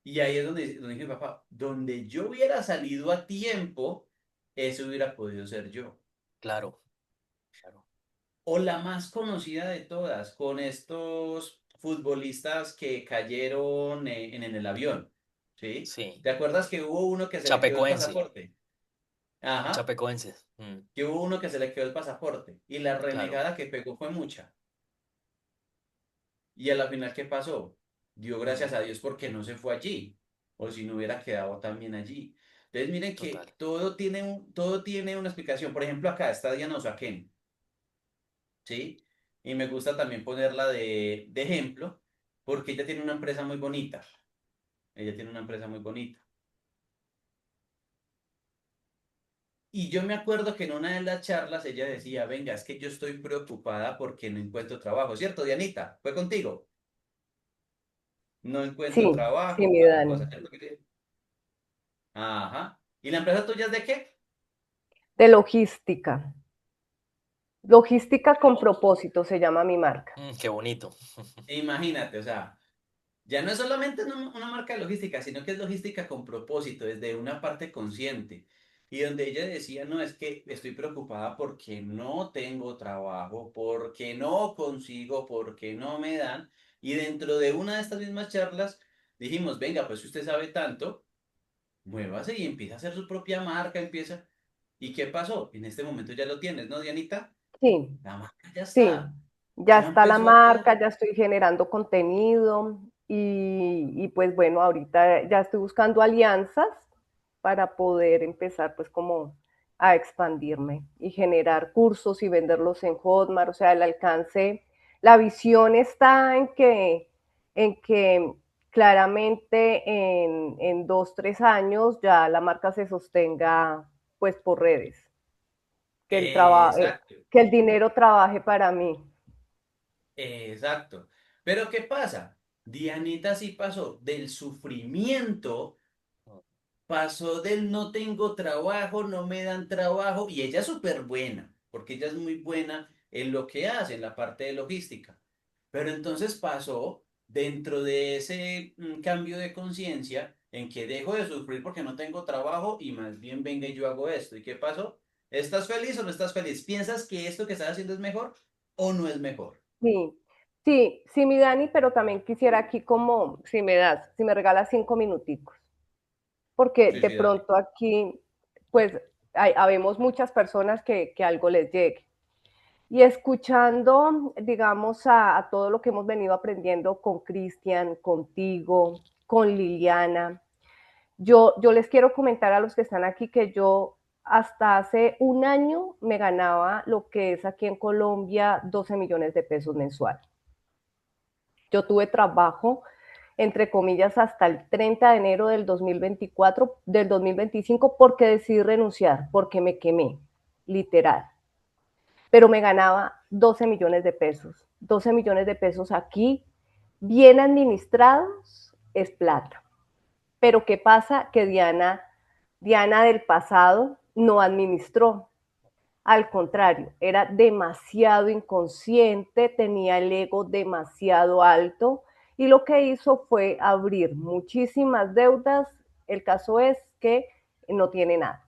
Y ahí es donde dice mi papá, donde yo hubiera salido a tiempo, eso hubiera podido ser yo. Claro, claro. O la más conocida de todas, con estos futbolistas que cayeron en el avión, ¿sí? Sí. ¿Te acuerdas que hubo uno que se le quedó el Chapecoense, pasaporte? Ajá, chapecoense. Mm, que hubo uno que se le quedó el pasaporte y la claro. renegada que pegó fue mucha. Y a la final, ¿qué pasó? Dio Mm, gracias a Dios porque no se fue allí, o si no hubiera quedado también allí. Entonces, miren total. que todo tiene una explicación. Por ejemplo, acá está Diana Osaquén, ¿sí? Y me gusta también ponerla de ejemplo, porque ella tiene una empresa muy bonita. Ella tiene una empresa muy bonita. Y yo me acuerdo que en una de las charlas ella decía, venga, es que yo estoy preocupada porque no encuentro trabajo, ¿cierto, Dianita? ¿Fue contigo? No encuentro Sí, sí, trabajo, mi tal Dani. cosa, ¿cierto? Ajá. ¿Y la empresa tuya es de qué? De logística. Logística con propósito se llama mi marca. Qué bonito. Imagínate, o sea, ya no es solamente una marca de logística, sino que es logística con propósito, desde una parte consciente. Y donde ella decía, no, es que estoy preocupada porque no tengo trabajo, porque no consigo, porque no me dan. Y dentro de una de estas mismas charlas dijimos, venga, pues si usted sabe tanto, muévase y empieza a hacer su propia marca, empieza. ¿Y qué pasó? En este momento ya lo tienes, ¿no, Dianita? Sí, La marca ya sí. está. Ya Ya está la empezó a dar. marca, ya estoy generando contenido y pues bueno, ahorita ya estoy buscando alianzas para poder empezar pues como a expandirme y generar cursos y venderlos en Hotmart. O sea, el alcance, la visión está en que claramente en 2, 3 años ya la marca se sostenga pues por redes, Exacto. que el dinero trabaje para mí. Exacto. Pero ¿qué pasa? Dianita sí pasó del sufrimiento, pasó del no tengo trabajo, no me dan trabajo, y ella es súper buena, porque ella es muy buena en lo que hace, en la parte de logística. Pero entonces pasó dentro de ese cambio de conciencia en que dejo de sufrir porque no tengo trabajo y más bien venga y yo hago esto. ¿Y qué pasó? ¿Estás feliz o no estás feliz? ¿Piensas que esto que estás haciendo es mejor o no es mejor? Sí, Sí, sí, mi Dani, pero también quisiera aquí como, si me regalas 5 minuticos, porque Sí, de sí, dale. pronto aquí, pues, habemos muchas personas que algo les llegue. Y escuchando, digamos, a todo lo que hemos venido aprendiendo con Cristian, contigo, con Liliana, yo les quiero comentar a los que están aquí que yo hasta hace un año me ganaba lo que es aquí en Colombia 12 millones de pesos mensual. Yo tuve trabajo, entre comillas, hasta el 30 de enero del 2024, del 2025, porque decidí renunciar, porque me quemé, literal. Pero me ganaba 12 millones de pesos. 12 millones de pesos aquí, bien administrados, es plata. Pero ¿qué pasa? Que Diana del pasado no administró. Al contrario, era demasiado inconsciente, tenía el ego demasiado alto y lo que hizo fue abrir muchísimas deudas. El caso es que no tiene nada.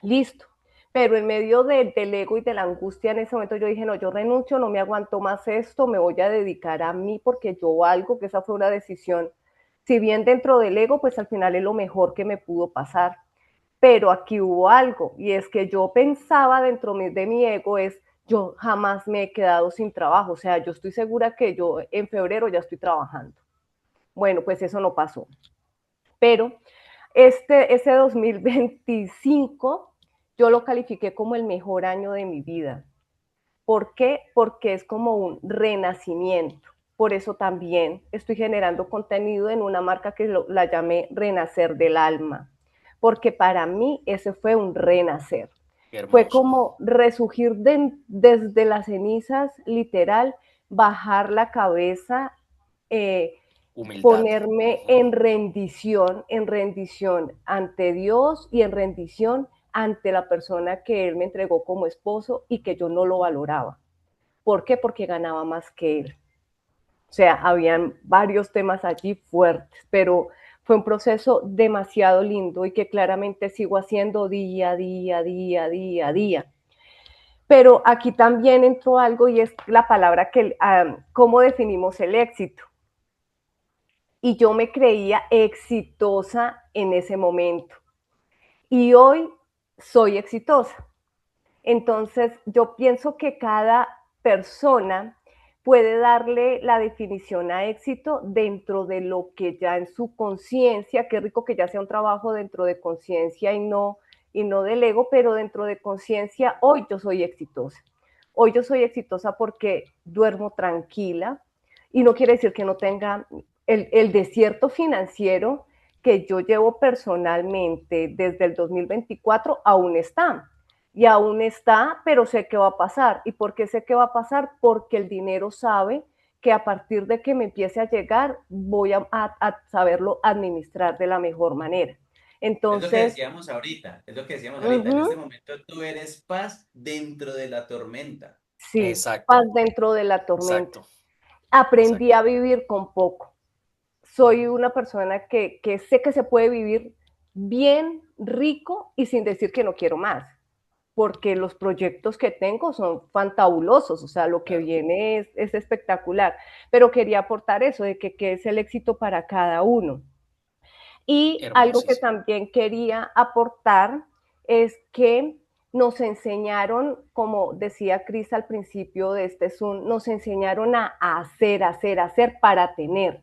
Listo. Pero en medio del ego y de la angustia en ese momento yo dije, no, yo renuncio, no me aguanto más esto, me voy a dedicar a mí porque yo valgo, que esa fue una decisión, si bien dentro del ego, pues al final es lo mejor que me pudo pasar. Pero aquí hubo algo, y es que yo pensaba dentro de mi ego es, yo jamás me he quedado sin trabajo, o sea, yo estoy segura que yo en febrero ya estoy trabajando. Bueno, pues eso no pasó. Pero ese 2025 yo lo califiqué como el mejor año de mi vida. ¿Por qué? Porque es como un renacimiento. Por eso también estoy generando contenido en una marca que la llamé Renacer del Alma, porque para mí ese fue un renacer. Qué Fue hermoso. como resurgir desde las cenizas, literal, bajar la cabeza, eh, Humildad. ponerme Ujú. en rendición ante Dios y en rendición ante la persona que Él me entregó como esposo y que yo no lo valoraba. ¿Por qué? Porque ganaba más que Él. O sea, habían varios temas allí fuertes, pero fue un proceso demasiado lindo y que claramente sigo haciendo día a día, día a día, a día. Pero aquí también entró algo y es la palabra que, ¿cómo definimos el éxito? Y yo me creía exitosa en ese momento. Y hoy soy exitosa. Entonces, yo pienso que cada persona puede darle la definición a éxito dentro de lo que ya en su conciencia, qué rico que ya sea un trabajo dentro de conciencia y no del ego, pero dentro de conciencia, hoy yo soy exitosa. Hoy yo soy exitosa porque duermo tranquila y no quiere decir que no tenga el desierto financiero que yo llevo personalmente desde el 2024, aún está y aún está, pero sé qué va a pasar. ¿Y por qué sé qué va a pasar? Porque el dinero sabe que a partir de que me empiece a llegar, voy a saberlo administrar de la mejor manera. Es lo que Entonces, decíamos ahorita, es lo que decíamos ahorita. En este uh-huh, momento tú eres paz dentro de la tormenta. sí, paz Exacto, dentro de la tormenta. exacto, Aprendí exacto. a vivir con poco. Soy una persona que sé que se puede vivir bien, rico y sin decir que no quiero más, porque los proyectos que tengo son fantabulosos, o sea, lo que Claro, viene es espectacular, pero quería aportar eso, de que es el éxito para cada uno. Y algo que Hermosísimo. también quería aportar es que nos enseñaron, como decía Cris al principio de este Zoom, nos enseñaron a hacer, hacer, hacer para tener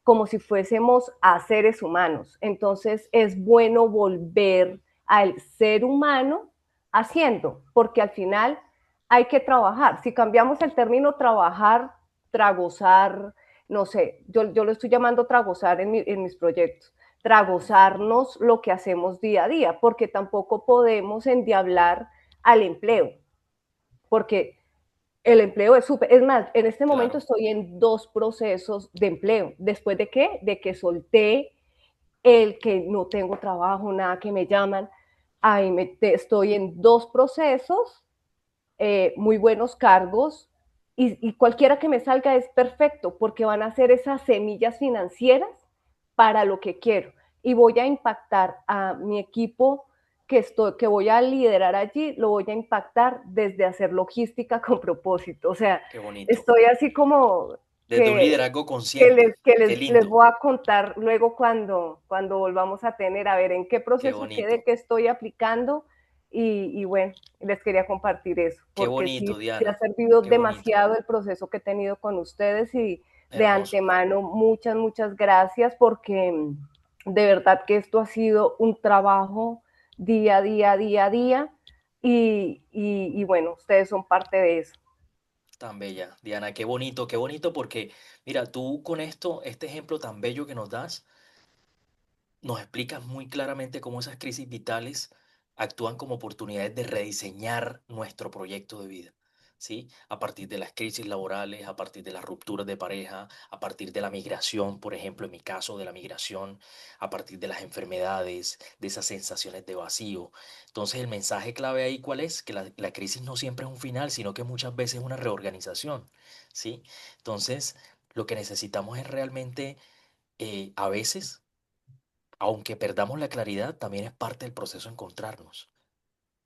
como si fuésemos a seres humanos. Entonces es bueno volver al ser humano haciendo, porque al final hay que trabajar. Si cambiamos el término trabajar, tragozar, no sé, yo lo estoy llamando tragozar en mis proyectos, tragozarnos lo que hacemos día a día, porque tampoco podemos endiablar al empleo, porque el empleo es súper, es más, en este momento Claro. estoy en 2 procesos de empleo. ¿Después de qué? De que solté el que no tengo trabajo, nada que me llaman. Estoy en 2 procesos, muy buenos cargos, y cualquiera que me salga es perfecto, porque van a ser esas semillas financieras para lo que quiero. Y voy a impactar a mi equipo que voy a liderar allí, lo voy a impactar desde hacer logística con propósito. O sea, Qué bonito. estoy así como Desde un que, liderazgo consciente. Qué les lindo, voy a contar luego cuando volvamos a tener, a ver en qué qué proceso quede, bonito, qué estoy aplicando y bueno, les quería compartir eso, qué porque bonito, sí ha Diana, servido qué bonito, demasiado el proceso que he tenido con ustedes y de hermoso. antemano muchas gracias porque de verdad que esto ha sido un trabajo día a día y bueno, ustedes son parte de eso. Tan bella, Diana, qué bonito porque, mira, tú con esto, este ejemplo tan bello que nos das, nos explicas muy claramente cómo esas crisis vitales actúan como oportunidades de rediseñar nuestro proyecto de vida, ¿sí? A partir de las crisis laborales, a partir de las rupturas de pareja, a partir de la migración, por ejemplo, en mi caso de la migración, a partir de las enfermedades, de esas sensaciones de vacío. Entonces, el mensaje clave ahí, ¿cuál es? Que la crisis no siempre es un final, sino que muchas veces es una reorganización, ¿sí? Entonces, lo que necesitamos es realmente, a veces, aunque perdamos la claridad, también es parte del proceso encontrarnos.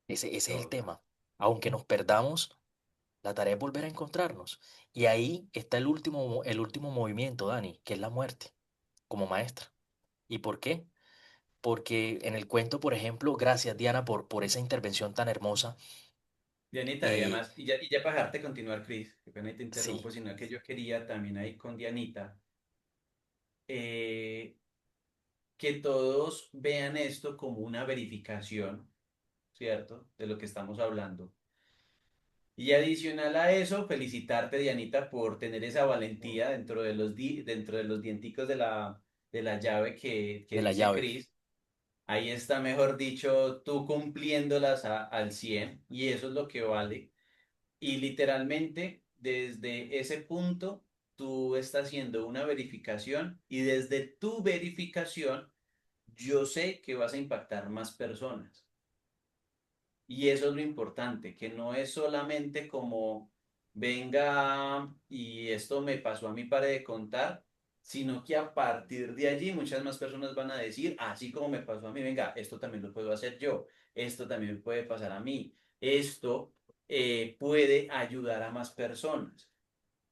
Ese es el Total. tema. Aunque nos perdamos, la tarea es volver a encontrarnos. Y ahí está el último movimiento, Dani, que es la muerte, como maestra. ¿Y por qué? Porque en el cuento, por ejemplo, gracias Diana por esa intervención tan hermosa. Dianita, y eh, además, y ya para dejarte continuar, Cris, que pena y te sí, interrumpo, sino que yo quería también ahí con Dianita, eh, que todos vean esto como una verificación, ¿cierto? De lo que estamos hablando. Y adicional a eso, felicitarte, Dianita, por tener esa valentía dentro de los dienticos de la llave que de la dice llave. Cris. Ahí está, mejor dicho, tú cumpliéndolas al 100 y eso es lo que vale. Y literalmente, desde ese punto, tú estás haciendo una verificación y desde tu verificación, yo sé que vas a impactar más personas. Y eso es lo importante, que no es solamente como venga y esto me pasó a mí, pare de contar, sino que a partir de allí muchas más personas van a decir, así como me pasó a mí, venga, esto también lo puedo hacer yo, esto también me puede pasar a mí, esto puede ayudar a más personas,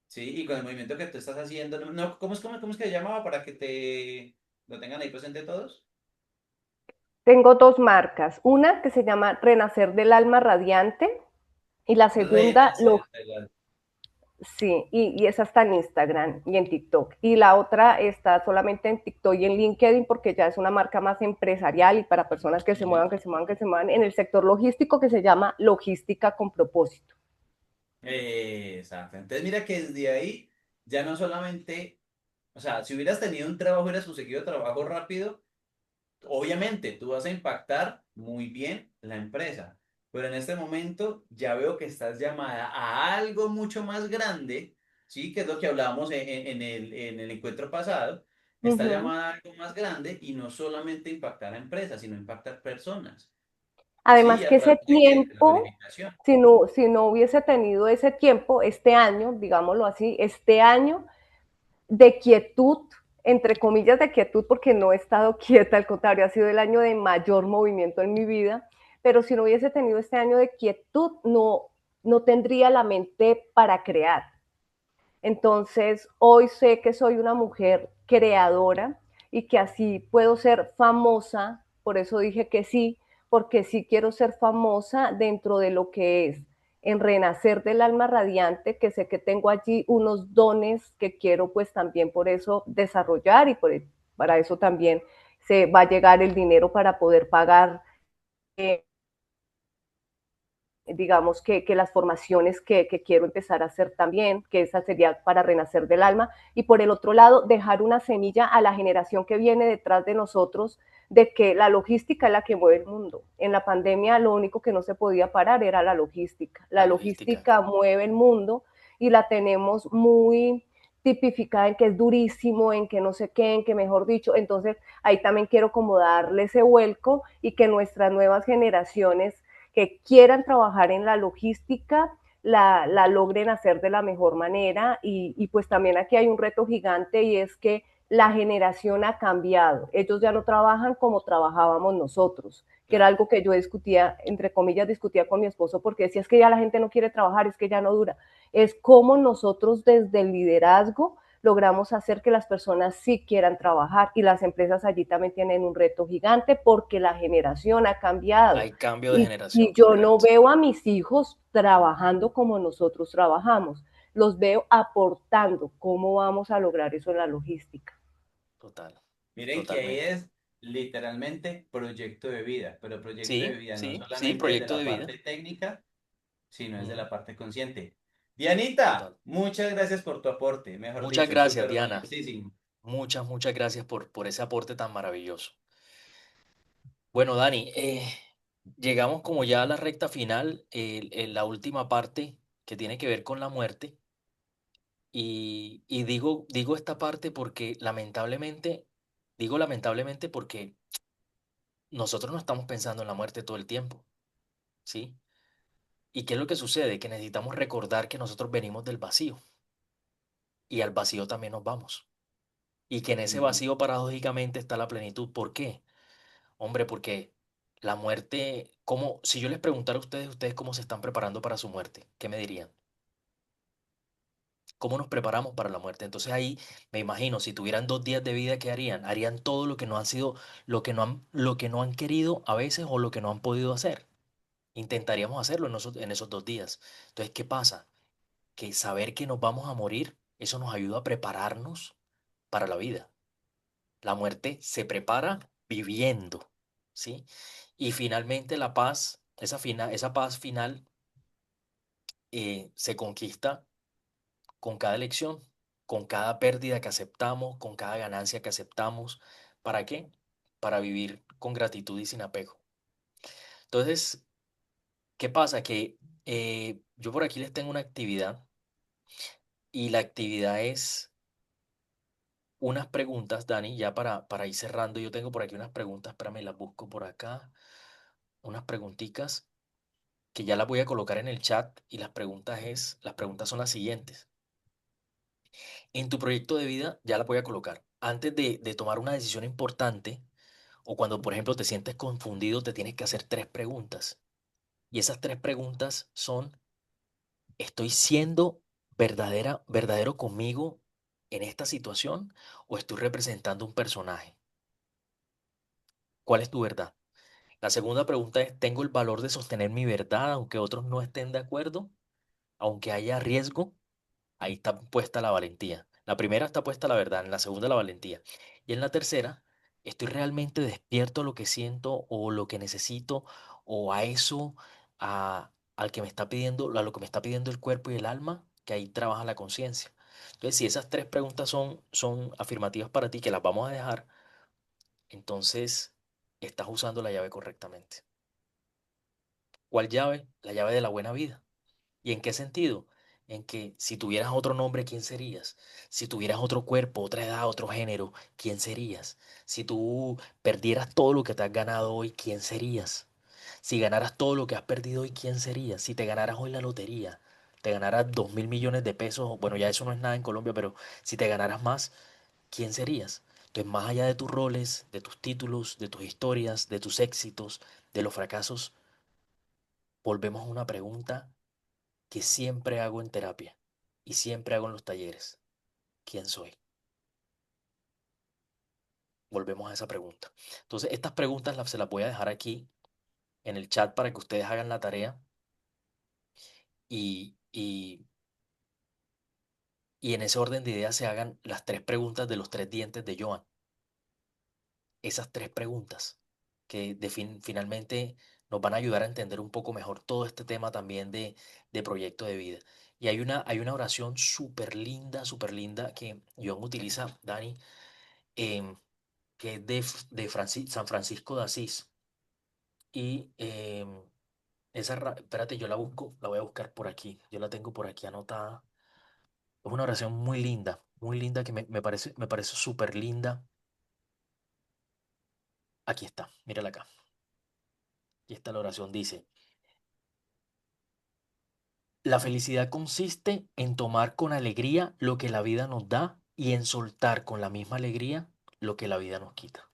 ¿sí? Y con el movimiento que tú estás haciendo, no, ¿cómo es que se llamaba para que te lo tengan ahí presente todos? Tengo dos marcas, una que se llama Renacer del Alma Radiante y la segunda, Renacer. sí, y esa está en Instagram y en TikTok. Y la otra está solamente en TikTok y en LinkedIn porque ya es una marca más empresarial y para personas que se muevan, Sí. que se muevan en el sector logístico que se llama Logística con Propósito. Exacto. Entonces mira que desde ahí ya no solamente, o sea, si hubieras tenido un trabajo, hubieras conseguido trabajo rápido, obviamente tú vas a impactar muy bien la empresa, pero en este momento ya veo que estás llamada a algo mucho más grande, ¿sí? Que es lo que hablábamos en el encuentro pasado, Uh está -huh. llamada a algo más grande y no solamente impactar a empresas, sino impactar personas, ¿sí? Además que ¿A ese través de qué? De la tiempo, verificación. si no hubiese tenido ese tiempo, este año, digámoslo así, este año de quietud, entre comillas de quietud, porque no he estado quieta, al contrario, ha sido el año de mayor movimiento en mi vida, pero si no hubiese tenido este año de quietud, no tendría la mente para crear. Entonces, hoy sé que soy una mujer creadora y que así puedo ser famosa, por eso dije que sí, porque sí quiero ser famosa dentro de lo que es en Renacer del Alma Radiante, que sé que tengo allí unos dones que quiero pues también por eso desarrollar y para eso también se va a llegar el dinero para poder pagar eh, digamos que las formaciones que quiero empezar a hacer también, que esa sería para renacer del alma, y por el otro lado, dejar una semilla a la generación que viene detrás de nosotros de que la logística es la que mueve el mundo. En la pandemia lo único que no se podía parar era la logística. La La logística. logística mueve el mundo y la tenemos muy tipificada en que es durísimo, en que no sé qué, en que mejor dicho. Entonces ahí también quiero como darle ese vuelco y que nuestras nuevas generaciones que quieran trabajar en la logística logren hacer de la mejor manera y pues también aquí hay un reto gigante y es que la generación ha cambiado. Ellos ya no trabajan como trabajábamos nosotros, que era Claro. algo que yo discutía, entre comillas, discutía con mi esposo, porque decía, es que ya la gente no quiere trabajar, es que ya no dura. Es como nosotros desde el liderazgo logramos hacer que las personas sí quieran trabajar, y las empresas allí también tienen un reto gigante porque la generación ha cambiado Hay cambio de y generación, yo no correcto. veo a mis hijos trabajando como nosotros trabajamos, los veo aportando. ¿Cómo vamos a lograr eso en la logística? Total, Miren que ahí totalmente. es literalmente proyecto de vida, pero proyecto de Sí, vida no sí, sí, solamente desde proyecto la de vida. parte técnica, sino desde Ujú, la parte consciente. Dianita, total. muchas gracias por tu aporte, mejor Muchas dicho, gracias, súper Diana. valiosísimo. Muchas gracias por ese aporte tan maravilloso. Bueno, Dani, llegamos como ya a la recta final, la última parte que tiene que ver con la muerte. Y digo esta parte porque lamentablemente, digo lamentablemente porque nosotros no estamos pensando en la muerte todo el tiempo, ¿sí? ¿Y qué es lo que sucede? Que necesitamos recordar que nosotros venimos del vacío y al vacío también nos vamos. Y que en ese Ujú. vacío paradójicamente está la plenitud. ¿Por qué? Hombre, porque la muerte, ¿cómo? Si yo les preguntara a ustedes cómo se están preparando para su muerte, ¿qué me dirían? ¿Cómo nos preparamos para la muerte? Entonces ahí me imagino, si tuvieran 2 días de vida, ¿qué harían? Harían todo lo que no han sido, lo que no han querido a veces o lo que no han podido hacer. Intentaríamos hacerlo en esos 2 días. Entonces, ¿qué pasa? Que saber que nos vamos a morir, eso nos ayuda a prepararnos para la vida. La muerte se prepara viviendo, ¿sí? Y finalmente la paz, esa paz final se conquista con cada elección, con cada pérdida que aceptamos, con cada ganancia que aceptamos. ¿Para qué? Para vivir con gratitud y sin apego. Entonces, ¿qué pasa? Que yo por aquí les tengo una actividad y la actividad es unas preguntas, Dani, ya para ir cerrando. Yo tengo por aquí unas preguntas, espérame, las busco por acá. Unas preguntitas que ya las voy a colocar en el chat y las preguntas son las siguientes. En tu proyecto de vida ya las voy a colocar. Antes de tomar una decisión importante o cuando, por ejemplo, te sientes confundido, te tienes que hacer 3 preguntas. Y esas 3 preguntas son, ¿estoy siendo verdadero conmigo en esta situación o estoy representando un personaje? ¿Cuál es tu verdad? La segunda pregunta es, ¿tengo el valor de sostener mi verdad aunque otros no estén de acuerdo? Aunque haya riesgo. Ahí está puesta la valentía. La primera está puesta la verdad, en la segunda la valentía. Y en la tercera, estoy realmente despierto a lo que siento o lo que necesito o a eso, al que me está pidiendo, a lo que me está pidiendo el cuerpo y el alma, que ahí trabaja la conciencia. Entonces, si esas 3 preguntas son afirmativas para ti, que las vamos a dejar, entonces estás usando la llave correctamente. ¿Cuál llave? La llave de la buena vida. ¿Y en qué sentido? En que si tuvieras otro nombre, ¿quién serías? Si tuvieras otro cuerpo, otra edad, otro género, ¿quién serías? Si tú perdieras todo lo que te has ganado hoy, ¿quién serías? Si ganaras todo lo que has perdido hoy, ¿quién serías? Si te ganaras hoy la lotería, te ganaras 2.000 millones de pesos, bueno, ya eso no es nada en Colombia, pero si te ganaras más, ¿quién serías? Entonces, más allá de tus roles, de tus títulos, de tus historias, de tus éxitos, de los fracasos, volvemos a una pregunta que siempre hago en terapia y siempre hago en los talleres. ¿Quién soy? Volvemos a esa pregunta. Entonces, estas preguntas se las voy a dejar aquí en el chat para que ustedes hagan la tarea y, y, y en ese orden de ideas se hagan las 3 preguntas de los 3 dientes de Joan. Esas 3 preguntas que finalmente nos van a ayudar a entender un poco mejor todo este tema también de proyecto de vida. Y hay una oración súper linda que Joan utiliza, Dani, em, que es de San Francisco de Asís. Y espérate, yo la busco, la voy a buscar por aquí. Yo la tengo por aquí anotada. Es una oración muy linda que me parece súper linda. Aquí está, mírala acá. Aquí está la oración. Dice, la felicidad consiste en tomar con alegría lo que la vida nos da y en soltar con la misma alegría lo que la vida nos quita.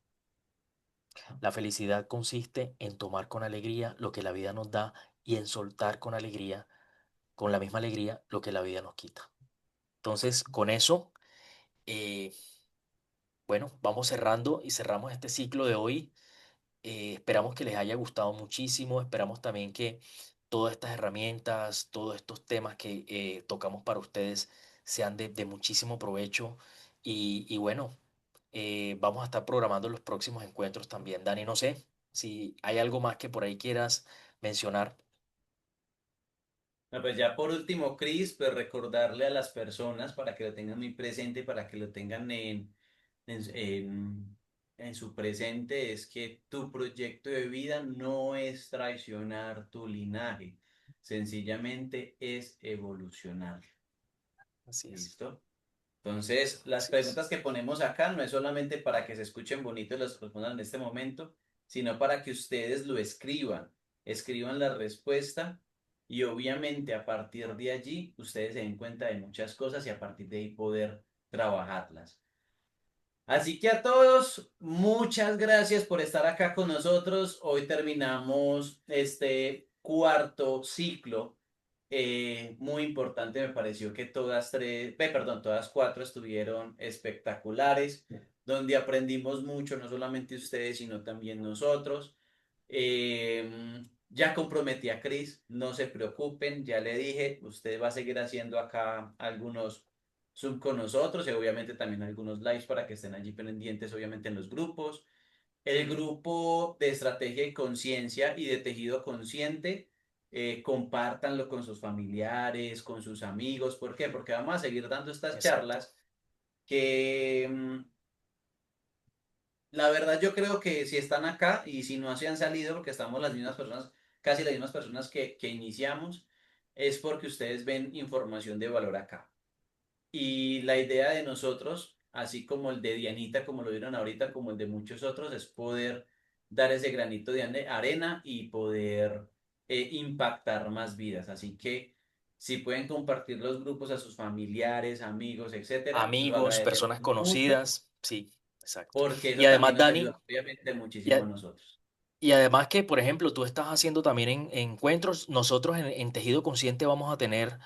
La felicidad consiste en tomar con alegría lo que la vida nos da y en soltar con alegría, con la misma alegría, lo que la vida nos quita. Entonces, con eso, eh, bueno, vamos cerrando y cerramos este ciclo de hoy. Esperamos que les haya gustado muchísimo. Esperamos también que todas estas herramientas, todos estos temas que tocamos para ustedes sean de muchísimo provecho. Y bueno, vamos a estar programando los próximos encuentros también. Dani, no sé si hay algo más que por ahí quieras mencionar. No, pues ya por último, Chris, pues recordarle a las personas para que lo tengan muy presente, para que lo tengan en su presente, es que tu proyecto de vida no es traicionar tu linaje, sencillamente es evolucionar. Así es, ¿Listo? Entonces, las así es. preguntas que ponemos acá no es solamente para que se escuchen bonitos las respondan en este momento, sino para que ustedes lo escriban, escriban la respuesta y obviamente a partir de allí ustedes se den cuenta de muchas cosas y a partir de ahí poder trabajarlas. Así que a todos, muchas gracias por estar acá con nosotros. Hoy terminamos este cuarto ciclo. Muy importante, me pareció que todas cuatro estuvieron espectaculares, donde aprendimos mucho, no solamente ustedes, sino también nosotros. Ya comprometí a Chris, no se preocupen, ya le dije, usted va a seguir haciendo acá algunos Zoom con nosotros y obviamente también algunos lives para que estén allí pendientes, obviamente en los grupos. El grupo de estrategia y conciencia y de tejido consciente, compártanlo con sus familiares, con sus amigos. ¿Por qué? Porque vamos a seguir dando estas Exacto, charlas que la verdad yo creo que si están acá y si no se han salido, porque estamos las mismas personas, casi las mismas personas que iniciamos, es porque ustedes ven información de valor acá. Y la idea de nosotros, así como el de Dianita, como lo vieron ahorita, como el de muchos otros, es poder dar ese granito de arena y poder impactar más vidas. Así que si pueden compartir los grupos a sus familiares, amigos, etcétera, lo amigos, agradecemos personas mucho conocidas, sí, exacto. porque Y eso también además, nos ayuda Dani, obviamente y, muchísimo a a- nosotros. y además que, por ejemplo, tú estás haciendo también en encuentros, nosotros en Tejido Consciente vamos a tener,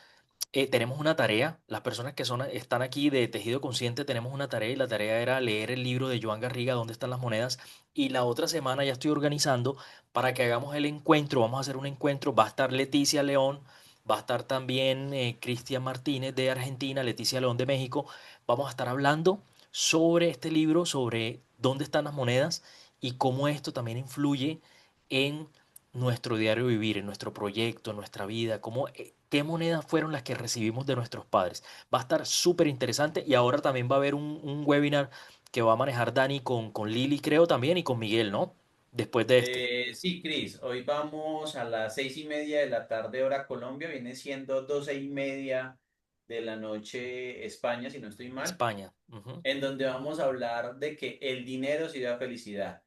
tenemos una tarea, las personas que están aquí de Tejido Consciente tenemos una tarea y la tarea era leer el libro de Joan Garriga, ¿Dónde están las monedas? Y la otra semana ya estoy organizando para que hagamos el encuentro, vamos a hacer un encuentro, va a estar Leticia León, va a estar también Cristian Martínez de Argentina, Leticia León de México, vamos a estar hablando sobre este libro, sobre dónde están las monedas y cómo esto también influye en nuestro diario vivir, en nuestro proyecto, en nuestra vida, cómo, qué monedas fueron las que recibimos de nuestros padres. Va a estar súper interesante y ahora también va a haber un webinar que va a manejar Dani con Lili, creo también, y con Miguel, ¿no? Después de este, Sí, Cris, hoy vamos a las 6:30 de la tarde, hora Colombia, viene siendo 12:30 de la noche España, si no estoy mal, España. Ujú, en donde vamos a hablar de que el dinero sí da felicidad,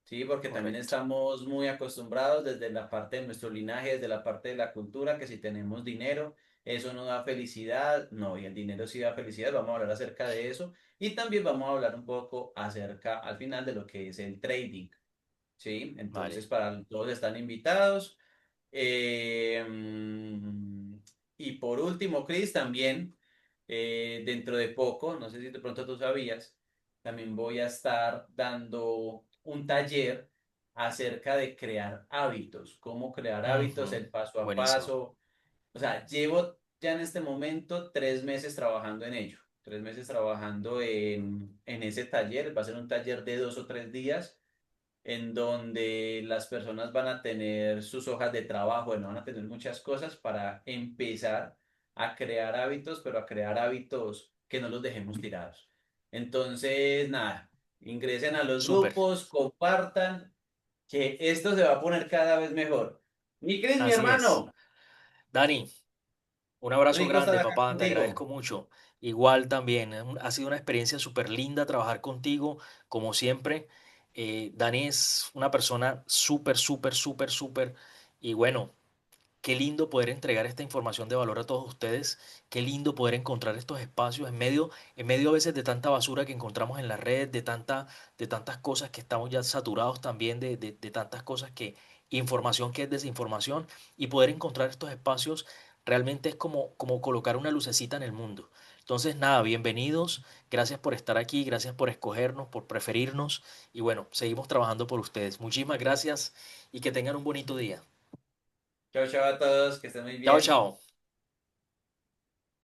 ¿sí? Porque también correcto. estamos muy acostumbrados desde la parte de nuestro linaje, desde la parte de la cultura, que si tenemos dinero, eso no da felicidad, no, y el dinero sí da felicidad, vamos a hablar acerca de eso, y también vamos a hablar un poco acerca, al final, de lo que es el trading. Sí, Vale. entonces para todos están invitados. Y por último, Chris, también dentro de poco, no sé si de pronto tú sabías, también voy a estar dando un taller acerca de crear hábitos, cómo crear hábitos, Ujú, el paso a buenísimo. paso. O sea, llevo ya en este momento 3 meses trabajando en ello, 3 meses trabajando en ese taller. Va a ser un taller de 2 o 3 días en donde las personas van a tener sus hojas de trabajo, bueno, van a tener muchas cosas para empezar a crear hábitos, pero a crear hábitos que no los dejemos tirados. Entonces, nada, ingresen a los Súper. grupos, compartan, que esto se va a poner cada vez mejor. Mi Cris, mi Así es. hermano, Dani, un abrazo rico estar grande, acá papá, te contigo. agradezco mucho. Igual también, ha sido una experiencia súper linda trabajar contigo, como siempre. Dani es una persona súper, súper, súper, súper. Y bueno. Qué lindo poder entregar esta información de valor a todos ustedes. Qué lindo poder encontrar estos espacios en medio a veces de tanta basura que encontramos en la red, de tantas cosas que estamos ya saturados también de tantas cosas información que es desinformación, y poder encontrar estos espacios realmente es como colocar una lucecita en el mundo. Entonces, nada, bienvenidos. Gracias por estar aquí, gracias por escogernos, por preferirnos. Y bueno, seguimos trabajando por ustedes. Muchísimas gracias y que tengan un bonito día. Chao, chao a todos, que estén muy Chao, bien. chao.